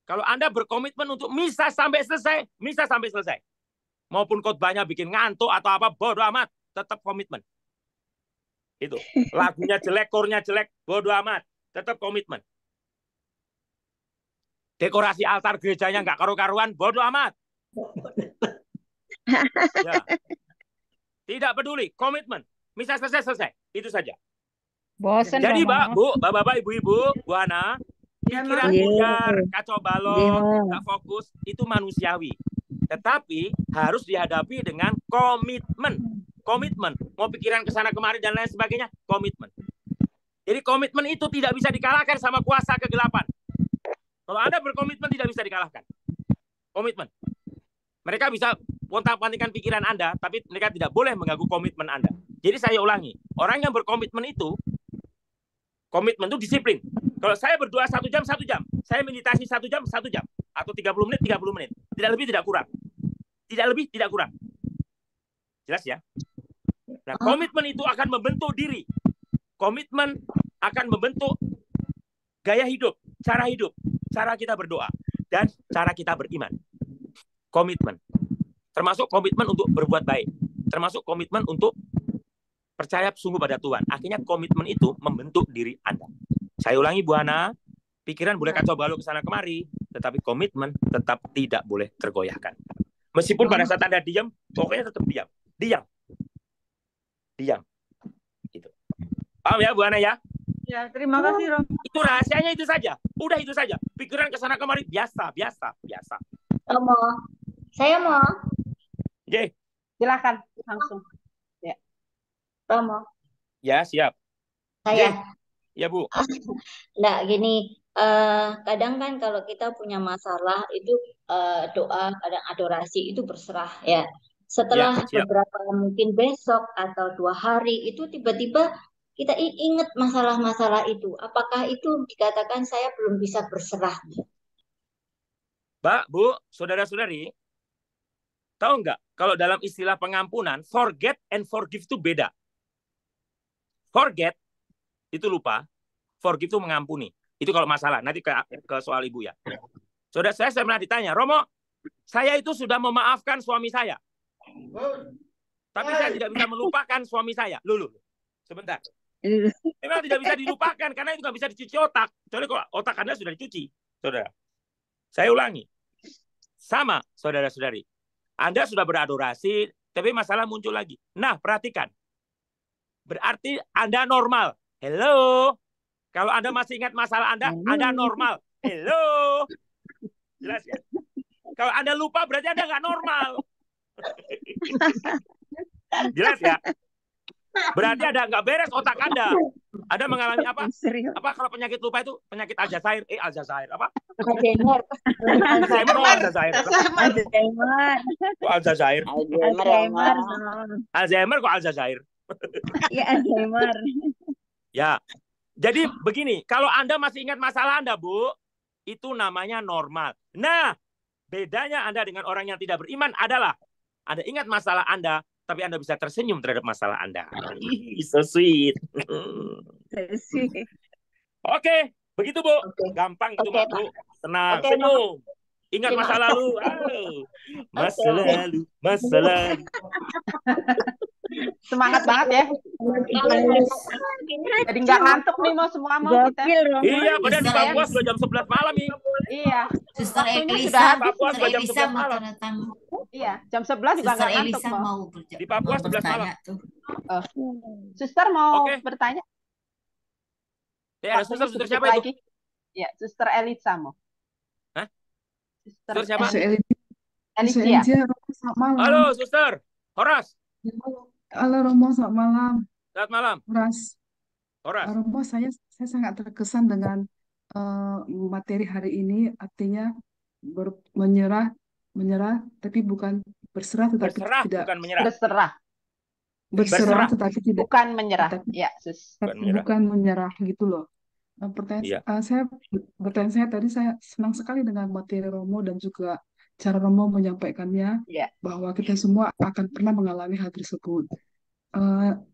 Kalau Anda berkomitmen untuk misa sampai selesai. Maupun khotbahnya bikin ngantuk atau apa, bodo amat. Tetap komitmen. Itu. Lagunya jelek, kornya jelek, bodo amat. Tetap komitmen. Dekorasi altar gerejanya nggak karu-karuan, bodo amat. Ya. Tidak peduli, komitmen. Misa selesai. Itu saja. Bosen. Jadi, Romo. Pak, Bu, Bapak-bapak, Ibu-ibu, Bu Ana, pikiran buyar, kacau balau, nggak fokus, itu manusiawi. Tetapi harus dihadapi dengan komitmen. Mau pikiran ke sana kemari dan lain sebagainya, komitmen. Jadi komitmen itu tidak bisa dikalahkan sama kuasa kegelapan. Kalau Anda berkomitmen tidak bisa dikalahkan. Komitmen. Mereka bisa pontang-pantingkan pikiran Anda, tapi mereka tidak boleh mengganggu komitmen Anda. Jadi saya ulangi, orang yang berkomitmen itu, komitmen itu disiplin. Kalau saya berdoa 1 jam, 1 jam. Saya meditasi 1 jam, 1 jam. Atau 30 menit, 30 menit. Tidak lebih, tidak kurang. Tidak lebih, tidak kurang. Jelas ya? Nah, komitmen itu akan membentuk diri. Komitmen akan membentuk gaya hidup, cara kita berdoa, dan cara kita beriman. Komitmen. Termasuk komitmen untuk berbuat baik. Termasuk komitmen untuk percaya sungguh pada Tuhan. Akhirnya komitmen itu membentuk diri Anda. Saya ulangi, Bu Ana, pikiran boleh kacau balau ke sana kemari, tetapi komitmen tetap tidak boleh tergoyahkan. Meskipun pada saat Anda diam, pokoknya tetap diam. Diam. Gitu. Paham ya, Bu Ana ya? Ya, terima kasih, Rom. Itu rahasianya itu saja. Udah itu saja. Pikiran ke sana kemari biasa. Romo, saya mau. Oke. Silakan langsung. Ya. Romo, Ya, siap. saya. Ya, Bu. Nggak gini, kadang kan kalau kita punya masalah itu doa, kadang adorasi itu berserah ya. Setelah Ya, siap. beberapa mungkin besok atau 2 hari itu tiba-tiba kita ingat masalah-masalah itu. Apakah itu dikatakan saya belum bisa berserah? Mbak, Bu, saudara-saudari, tahu nggak kalau dalam istilah pengampunan, forget and forgive itu beda. Forget itu lupa, forgive itu mengampuni. Itu kalau masalah. Nanti ke soal Ibu ya. Saudara saya pernah ditanya, Romo, saya itu sudah memaafkan suami saya. Tapi saya tidak bisa melupakan suami saya. Lulu, sebentar. Memang tidak bisa dilupakan karena itu nggak bisa dicuci otak. Kecuali kalau otak Anda sudah dicuci, saudara. Saya ulangi. Sama, saudara-saudari. Anda sudah beradorasi, tapi masalah muncul lagi. Nah, perhatikan. Berarti Anda normal. Hello. Kalau Anda masih ingat masalah Anda normal. Hello. Jelas ya? Kalau Anda lupa berarti Anda nggak normal. Jelas ya? Berarti ada nggak beres otak Anda. Anda mengalami apa? Serius. Apa kalau penyakit lupa itu penyakit Alzheimer? Alzheimer apa? Alzheimer. Alzheimer oh Alzheimer. Alzheimer. Kok Alzheimer? Alzheimer. Alzheimer kok Alzheimer? Ya, Alzheimer. Ya. Jadi begini, kalau Anda masih ingat masalah Anda, Bu, itu namanya normal. Nah, bedanya Anda dengan orang yang tidak beriman adalah Anda ingat masalah Anda, tapi Anda bisa tersenyum terhadap masalah Anda. So sweet. Oke, begitu Bu. Gampang itu Mbak Bu. Tenang, senyum. Ingat masa lalu. Masa lalu, masa lalu. Semangat banget ya. Jadi nggak ngantuk nih semua kita. Iya, padahal di Papua sudah jam 11 malam nih. Iya. Suster Waktunya Elisa, sudah Papua Suster sudah jam Elisa 11 mau malam. tanda tangan. Iya, jam 11 juga Suster nggak ngantuk Elisa mau. mau Di Papua 11 malam. bertanya tuh. Suster mau Oke. bertanya? Ya, ada Waktunya suster sedikit siapa itu? lagi. Ya, Suster Elisa mau. Hah? Suster Suster siapa? Elisia. Selamat malam. Halo, suster. Horas. Halo Romo, selamat malam. Selamat malam. Horas. Romo, saya sangat terkesan dengan materi hari ini, artinya menyerah, tapi bukan berserah, tetapi Berserah tidak bukan menyerah. Berserah, berserah, tetapi tidak bukan menyerah. Tapi- Ya, Sus. bukan menyerah gitu loh. Pertanyaan saya tadi, saya senang sekali dengan materi Romo dan juga cara Romo menyampaikannya, Ya. bahwa kita semua akan pernah mengalami hal tersebut.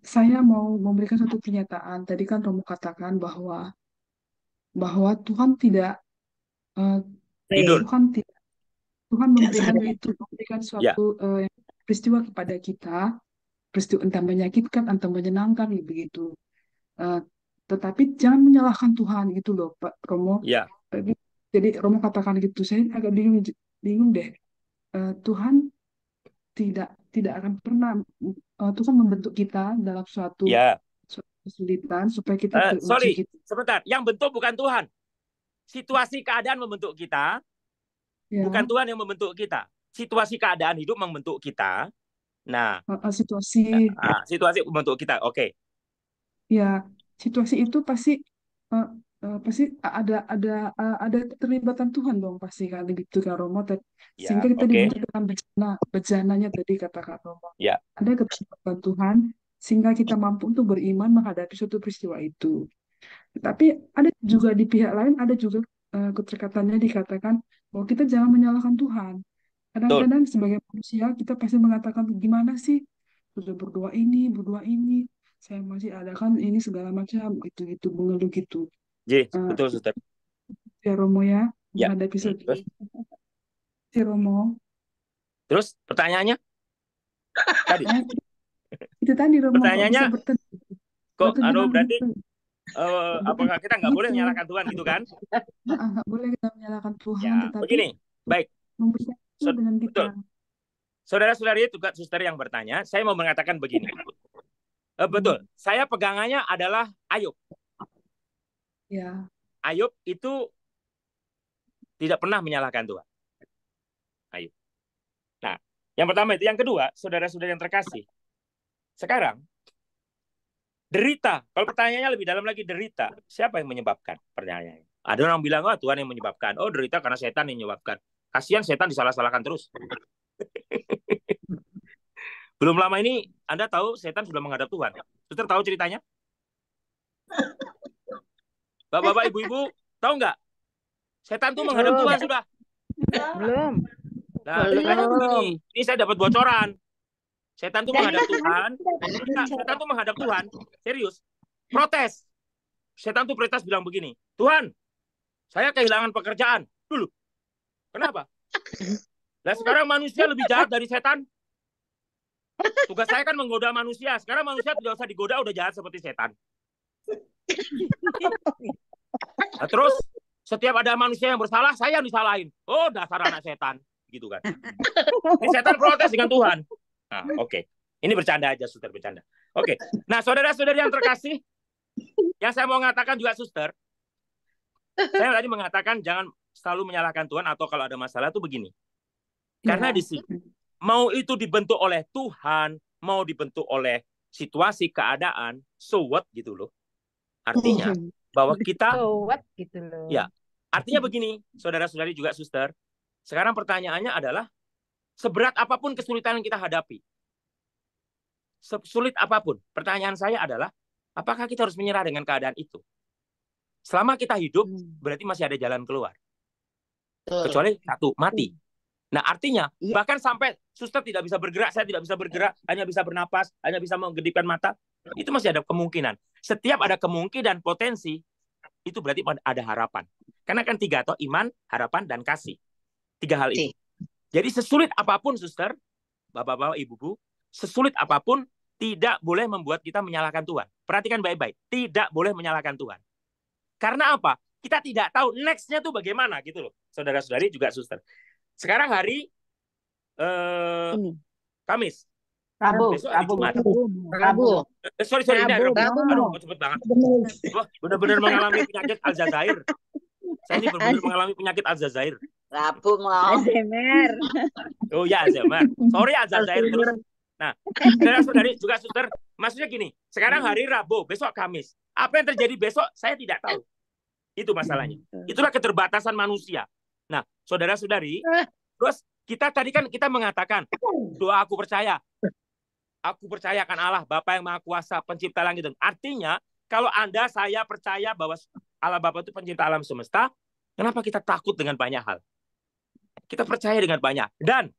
Saya mau memberikan satu pernyataan. Tadi kan Romo katakan bahwa Tuhan tidak Tidur. Tuhan memberikan suatu peristiwa kepada kita, peristiwa entah menyakitkan atau menyenangkan begitu. Tetapi jangan menyalahkan Tuhan gitu loh, Pak Romo. Ya. Jadi Romo katakan gitu, saya agak bingung deh. Tuhan tidak akan pernah, Tuhan membentuk kita dalam suatu kesulitan supaya kita teruji Sorry, gitu. sebentar. Yang bentuk bukan Tuhan. Situasi keadaan membentuk kita, Ya. bukan Tuhan yang membentuk kita. Situasi keadaan hidup membentuk kita. Nah, Situasi situasi membentuk kita. Oke. ya, situasi itu pasti ada keterlibatan Tuhan dong, pasti kan gitu kan Romo. Sehingga kita dibentuk dengan bejananya tadi kata Kak Romo. Ya. Ada keterlibatan Tuhan sehingga kita mampu untuk beriman menghadapi suatu peristiwa itu. Tapi ada juga di pihak lain, ada juga keterikatannya dikatakan bahwa kita jangan menyalahkan Tuhan. Kadang-kadang sebagai manusia kita pasti mengatakan, gimana sih, sudah berdoa ini, saya masih ada kan ini segala macam, gitu-gitu, mengeluh gitu. Betul, Suster. Ya Romo ya, Ya. menghadapi suatu si Romo. Terus pertanyaannya? Tadi. Itu tadi Romo. Pertanyaannya, berarti apakah kita nggak boleh Gitu. menyalahkan Tuhan gitu kan? Nggak boleh kita menyalahkan Tuhan, Ya, tetapi begini. Baik. membersatu dengan kita. Betul. Saudara-saudari juga suster yang bertanya, saya mau mengatakan begini. Betul. Saya pegangannya adalah Ayub. Ya. Ayub itu tidak pernah menyalahkan Tuhan. Ayub. Nah, yang pertama itu. Yang kedua, saudara-saudari yang terkasih. Sekarang, derita. Kalau pertanyaannya lebih dalam lagi, derita. Siapa yang menyebabkan? Pertanyaannya. Ada orang bilang, Tuhan yang menyebabkan. Oh, derita karena setan yang menyebabkan. Kasihan setan disalah-salahkan terus. Belum lama ini, Anda tahu setan sudah menghadap Tuhan. Suster tahu ceritanya? Bapak-bapak, ibu-ibu, tahu nggak? Setan tuh menghadap Tuhan sudah. Belum. Nah, ceritanya begini. Ini saya dapat bocoran. Setan tuh menghadap Tuhan. Setan tuh menghadap Tuhan. Serius. Protes. Setan tuh protes bilang begini. Tuhan, saya kehilangan pekerjaan. Dulu. Kenapa? Nah, sekarang manusia lebih jahat dari setan. Tugas saya kan menggoda manusia. Sekarang manusia tidak usah digoda, udah jahat seperti setan. Nah, terus setiap ada manusia yang bersalah, saya yang disalahin. Oh, dasar anak setan. Gitu kan. Ini setan protes dengan Tuhan. Nah, oke. Ini bercanda aja, Suster, bercanda. Oke. Nah, saudara-saudari yang terkasih, Yang saya mau mengatakan juga, suster, saya tadi mengatakan jangan selalu menyalahkan Tuhan, atau kalau ada masalah tuh begini. Karena di sini, mau itu dibentuk oleh Tuhan, mau dibentuk oleh situasi, keadaan, so what gitu loh. Artinya bahwa kita, So what gitu loh. ya, artinya begini, saudara-saudari juga suster. Sekarang pertanyaannya adalah, seberat apapun kesulitan yang kita hadapi, sulit apapun, pertanyaan saya adalah, apakah kita harus menyerah dengan keadaan itu? Selama kita hidup, berarti masih ada jalan keluar. Kecuali satu, mati. Nah, artinya, bahkan sampai suster tidak bisa bergerak, saya tidak bisa bergerak, hanya bisa bernapas, hanya bisa menggedipkan mata, itu masih ada kemungkinan. Setiap ada kemungkinan, potensi, itu berarti ada harapan. Karena kan 3, toh, iman, harapan, dan kasih. 3 hal itu. Jadi sesulit apapun, suster, bapak-bapak, ibu-ibu, sesulit apapun, tidak boleh membuat kita menyalahkan Tuhan. Perhatikan baik-baik, tidak boleh menyalahkan Tuhan. Karena apa? Kita tidak tahu next-nya tuh bagaimana gitu loh. Saudara-saudari juga suster. Sekarang hari Kamis. Rabu. Besok hari Jumat. Rabu. Sorry, ini Rabu. Rabu. Aduh, cepet banget. Wah, benar-benar mengalami penyakit Alzheimer. Saya ini benar-benar mengalami penyakit Alzheimer. Rabu mau. Alzheimer. Oh ya, Alzheimer. Sorry, Alzheimer terus. Nah, saudara-saudari juga suster, maksudnya gini, sekarang hari Rabu, besok Kamis. Apa yang terjadi besok, saya tidak tahu. Itu masalahnya. Itulah keterbatasan manusia. Nah, saudara-saudari, terus kita tadi kan kita mengatakan, doa aku percaya. Aku percaya akan Allah, Bapa yang Maha Kuasa, pencipta langit dan bumi. Artinya, kalau Anda, saya percaya bahwa Allah Bapa itu pencipta alam semesta, kenapa kita takut dengan banyak hal? Kita percaya dengan banyak. Dan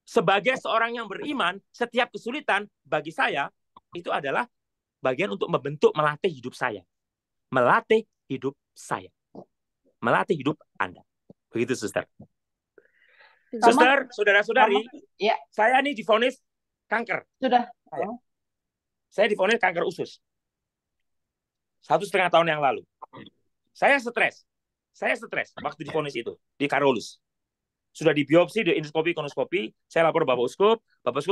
sebagai seorang yang beriman, setiap kesulitan bagi saya itu adalah bagian untuk membentuk, melatih hidup saya. Melatih hidup saya. Melatih hidup Anda. Begitu, suster. Suster, saudara-saudari, ya. Saya ini divonis kanker. Sudah. Saya divonis kanker usus. 1,5 tahun yang lalu. Saya stres waktu divonis itu di Karolus. Sudah di biopsi, di endoskopi, kolonoskopi, saya lapor Bapak Uskup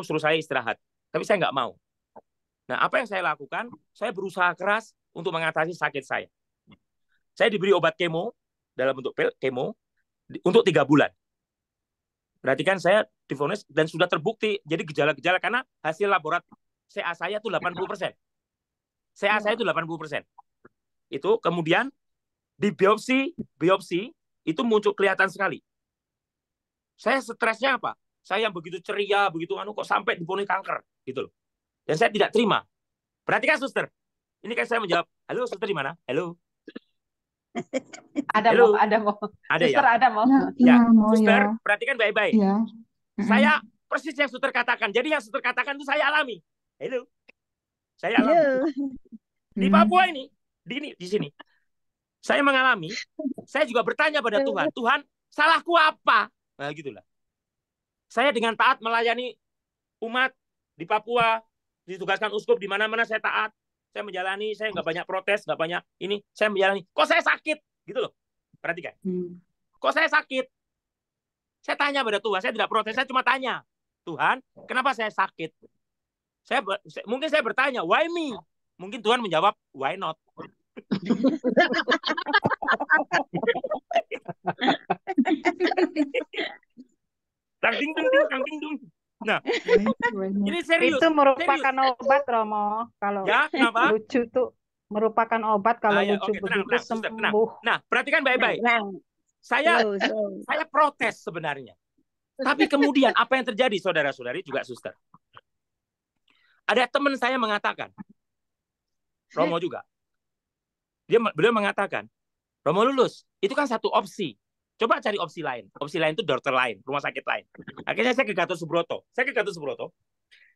suruh saya istirahat. Tapi saya nggak mau. Nah, apa yang saya lakukan? Saya berusaha keras untuk mengatasi sakit saya. Saya diberi obat kemo dalam bentuk pil, kemo untuk 3 bulan. Perhatikan, saya divonis dan sudah terbukti jadi gejala-gejala karena hasil laboratorium CA saya itu 80%. CA saya itu 80%. Itu kemudian di biopsi itu muncul kelihatan sekali. Saya stresnya apa? Saya yang begitu ceria, begitu kok sampai divonis kanker gitu loh. Dan saya tidak terima. Perhatikan, suster. Ini kan saya menjawab, "Halo, suster di mana?" "Halo." Ada mau. Ada suster ya? ada mau. Ya, mau suster, ya. perhatikan baik-baik. Ya. Saya persis yang suster katakan. Jadi yang suster katakan itu saya alami. Halo. Saya alami. Di Papua ini, di sini. Saya mengalami, saya juga bertanya pada Tuhan, "Tuhan, salahku apa?" Nah, gitulah. Saya dengan taat melayani umat di Papua, ditugaskan uskup di mana-mana saya taat. Saya menjalani, saya nggak banyak protes, nggak banyak ini, saya menjalani. Kok saya sakit? Gitu loh. Perhatikan. Kok saya sakit? Saya tanya pada Tuhan, saya tidak protes, saya cuma tanya, "Tuhan, kenapa saya sakit?" Mungkin saya bertanya, "Why me?" Mungkin Tuhan menjawab, "Why not?" Nah, ini serius. Itu merupakan serius. obat, Romo. Kalau ya, kenapa? lucu tuh merupakan obat kalau ya, lucu oke, tenang, begitu suster, sembuh. Nah, perhatikan baik-baik. Saya protes sebenarnya. Tapi kemudian apa yang terjadi, saudara-saudari juga suster? Ada teman saya mengatakan, Romo juga. Beliau mengatakan, "Romo lulus, itu kan satu opsi. Coba cari opsi lain. Opsi lain itu dokter lain, rumah sakit lain." Akhirnya saya ke Gatot Subroto.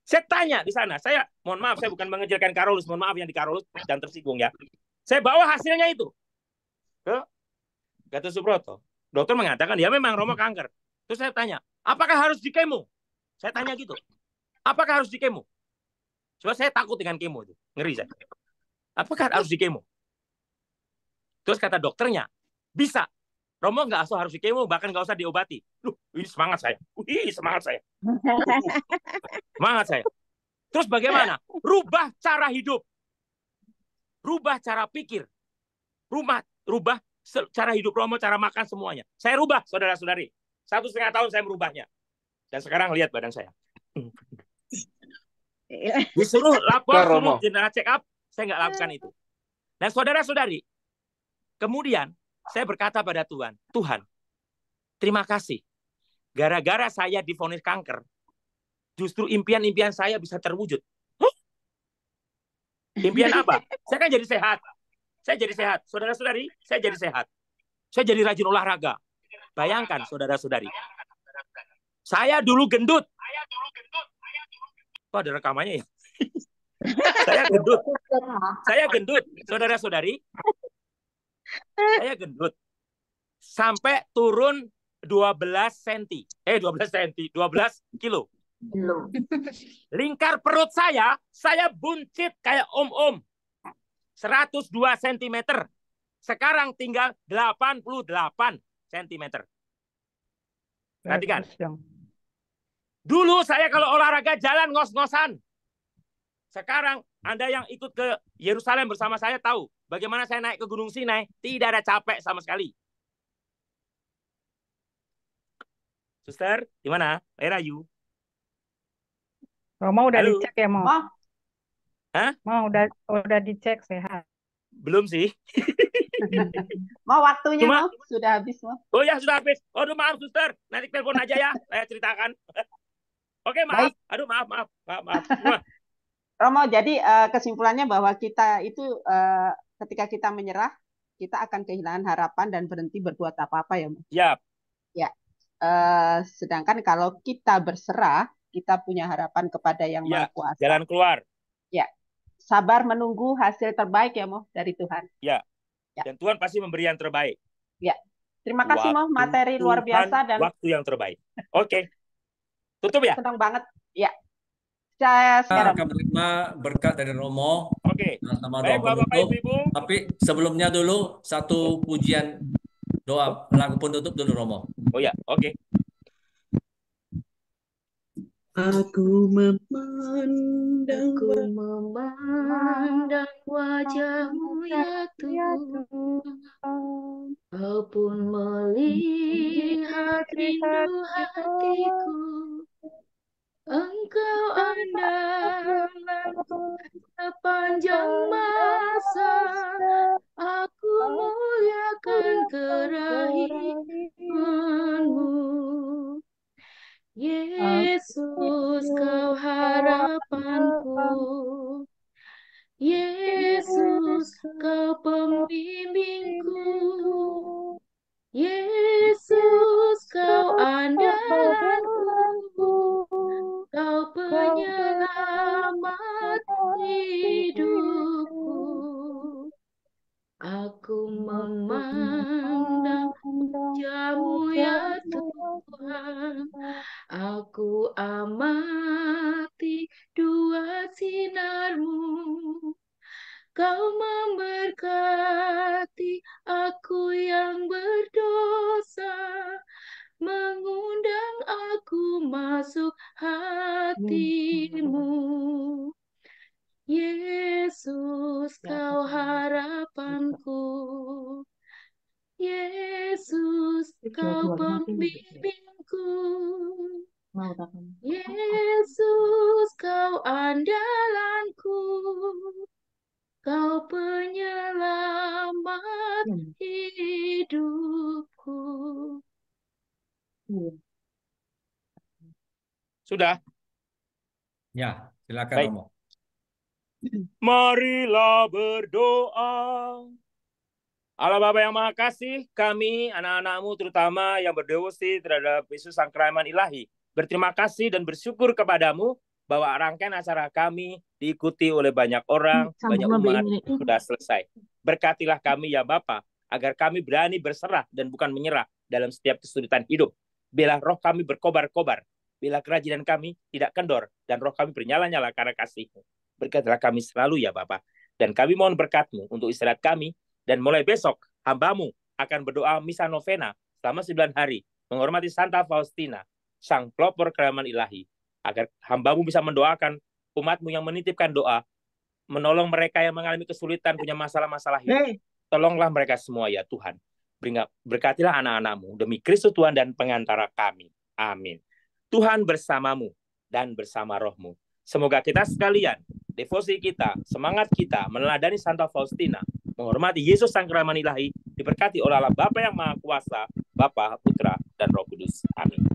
Saya tanya di sana. Saya, mohon maaf, saya bukan mengecilkan Karolus. Mohon maaf yang di Karolus dan tersinggung ya. Saya bawa hasilnya itu ke Gatot Subroto. Dokter mengatakan, "Ya memang Romo kanker." Terus saya tanya, "Apakah harus di kemo?" Saya tanya gitu. "Apakah harus di kemo?" Coba, saya takut dengan kemo itu. Ngeri saya. "Apakah harus di kemo?" Terus kata dokternya, "Bisa. Romo nggak harus di kemo, bahkan nggak usah diobati." Loh, ini semangat saya. Semangat saya. Semangat saya. Terus bagaimana? Rubah cara hidup. Rubah cara pikir. Rubah cara hidup Romo, cara makan, semuanya. Saya rubah, saudara-saudari. 1,5 tahun saya merubahnya. Dan sekarang lihat badan saya. Disuruh lapor, Kak suruh Romo. general check up, saya nggak lakukan itu. Dan saudara-saudari, kemudian saya berkata pada Tuhan, Tuhan, terima kasih. Gara-gara saya divonis kanker, justru impian-impian saya bisa terwujud. Huh? Impian apa? Saya kan jadi sehat. Saya jadi sehat. Saudara-saudari, saya jadi sehat. Saya jadi rajin olahraga. Bayangkan, saudara-saudari. Saya dulu gendut. Kok ada rekamannya ya? Saya gendut. Saya gendut, saudara-saudari. Saya gendut. Sampai turun 12 cm. 12 kilo. Lingkar perut saya buncit kayak om-om. 102 cm. Sekarang tinggal 88 cm. Perhatikan. Dulu saya kalau olahraga jalan ngos-ngosan. Sekarang Anda yang ikut ke Yerusalem bersama saya tahu bagaimana saya naik ke Gunung Sinai, tidak ada capek sama sekali. Suster, gimana? Where are you? Romo udah Halo? dicek ya, Mo? Hah? Mo udah dicek sehat. Belum sih. Mau waktunya Cuma- mau sudah habis mau. Oh ya, sudah habis. Aduh, maaf, suster. Nanti telepon aja ya, saya ceritakan. Oke, maaf. Baik. Aduh, maaf. Wah, Romo, jadi kesimpulannya bahwa kita itu ketika kita menyerah, kita akan kehilangan harapan dan berhenti berbuat apa-apa ya, Mo. ya, Sedangkan kalau kita berserah, kita punya harapan kepada Yang ya, Maha Kuasa. jalan keluar. Sabar menunggu hasil terbaik ya, Mo, dari Tuhan. Ya. Dan Tuhan pasti memberi yang terbaik. Terima kasih, Mo, Waktu materi luar Tuhan, biasa dan waktu yang terbaik. Oke. Tutup ya? senang banget. Ya. Saya Kita sekarang akan menerima berkat dari Romo Oke. sama doa Baik, Bapak, penutup. Ibu. Tapi sebelumnya dulu satu pujian doa lagu penutup dulu Romo. Oh ya, oke. Aku memandang wajah-Mu ya Tuhan, Kau pun melihat rindu hatiku. Engkau andalanku sepanjang masa, aku muliakan kerahiman-Mu. Yesus, Kau harapanku. Yesus, Kau pembimbingku. Yesus, Kau andalanku. Kau penyelamat hidupku. Aku memandang wajah-Mu ya Tuhan. Aku amati dua sinar-Mu. Kau memberkati aku yang berdosa, mengundang aku masuk hati-Mu. Yesus, Kau harapanku. Yesus, Kau pembimbingku. Yesus, Kau andalanku. Kau penyelamat hidupku. Sudah. Ya, silakan Baik. Romo. Marilah berdoa. Allah Bapa yang Maha Kasih, kami anak-anak-Mu terutama yang berdevosi terhadap Yesus Sang Kerahiman Ilahi, berterima kasih dan bersyukur kepadamu bahwa rangkaian acara kami diikuti oleh banyak orang, banyak umat, sudah selesai. Berkatilah kami ya Bapa, agar kami berani berserah dan bukan menyerah dalam setiap kesulitan hidup. Biarlah roh kami berkobar-kobar, biarlah kerajinan kami tidak kendor, dan roh kami bernyala-nyala karena kasih-Mu. Berkatilah kami selalu ya Bapa. Dan kami mohon berkat-Mu untuk istirahat kami, dan mulai besok hamba-Mu akan berdoa misa novena selama 9 hari, menghormati Santa Faustina, sang pelopor kerahiman ilahi, agar hamba-Mu bisa mendoakan umat-Mu yang menitipkan doa menolong mereka yang mengalami kesulitan, punya masalah-masalah hidup. Tolonglah mereka semua ya Tuhan. Berkatilah anak-anak-Mu demi Kristus Tuhan dan pengantara kami. Amin. Tuhan bersamamu dan bersama rohmu. Semoga kita sekalian, devosi kita, semangat kita, meneladani Santa Faustina, menghormati Yesus Sang Keraman Ilahi, diberkati oleh Allah Bapa yang Maha Kuasa, Bapa, Putra, dan Roh Kudus. Amin.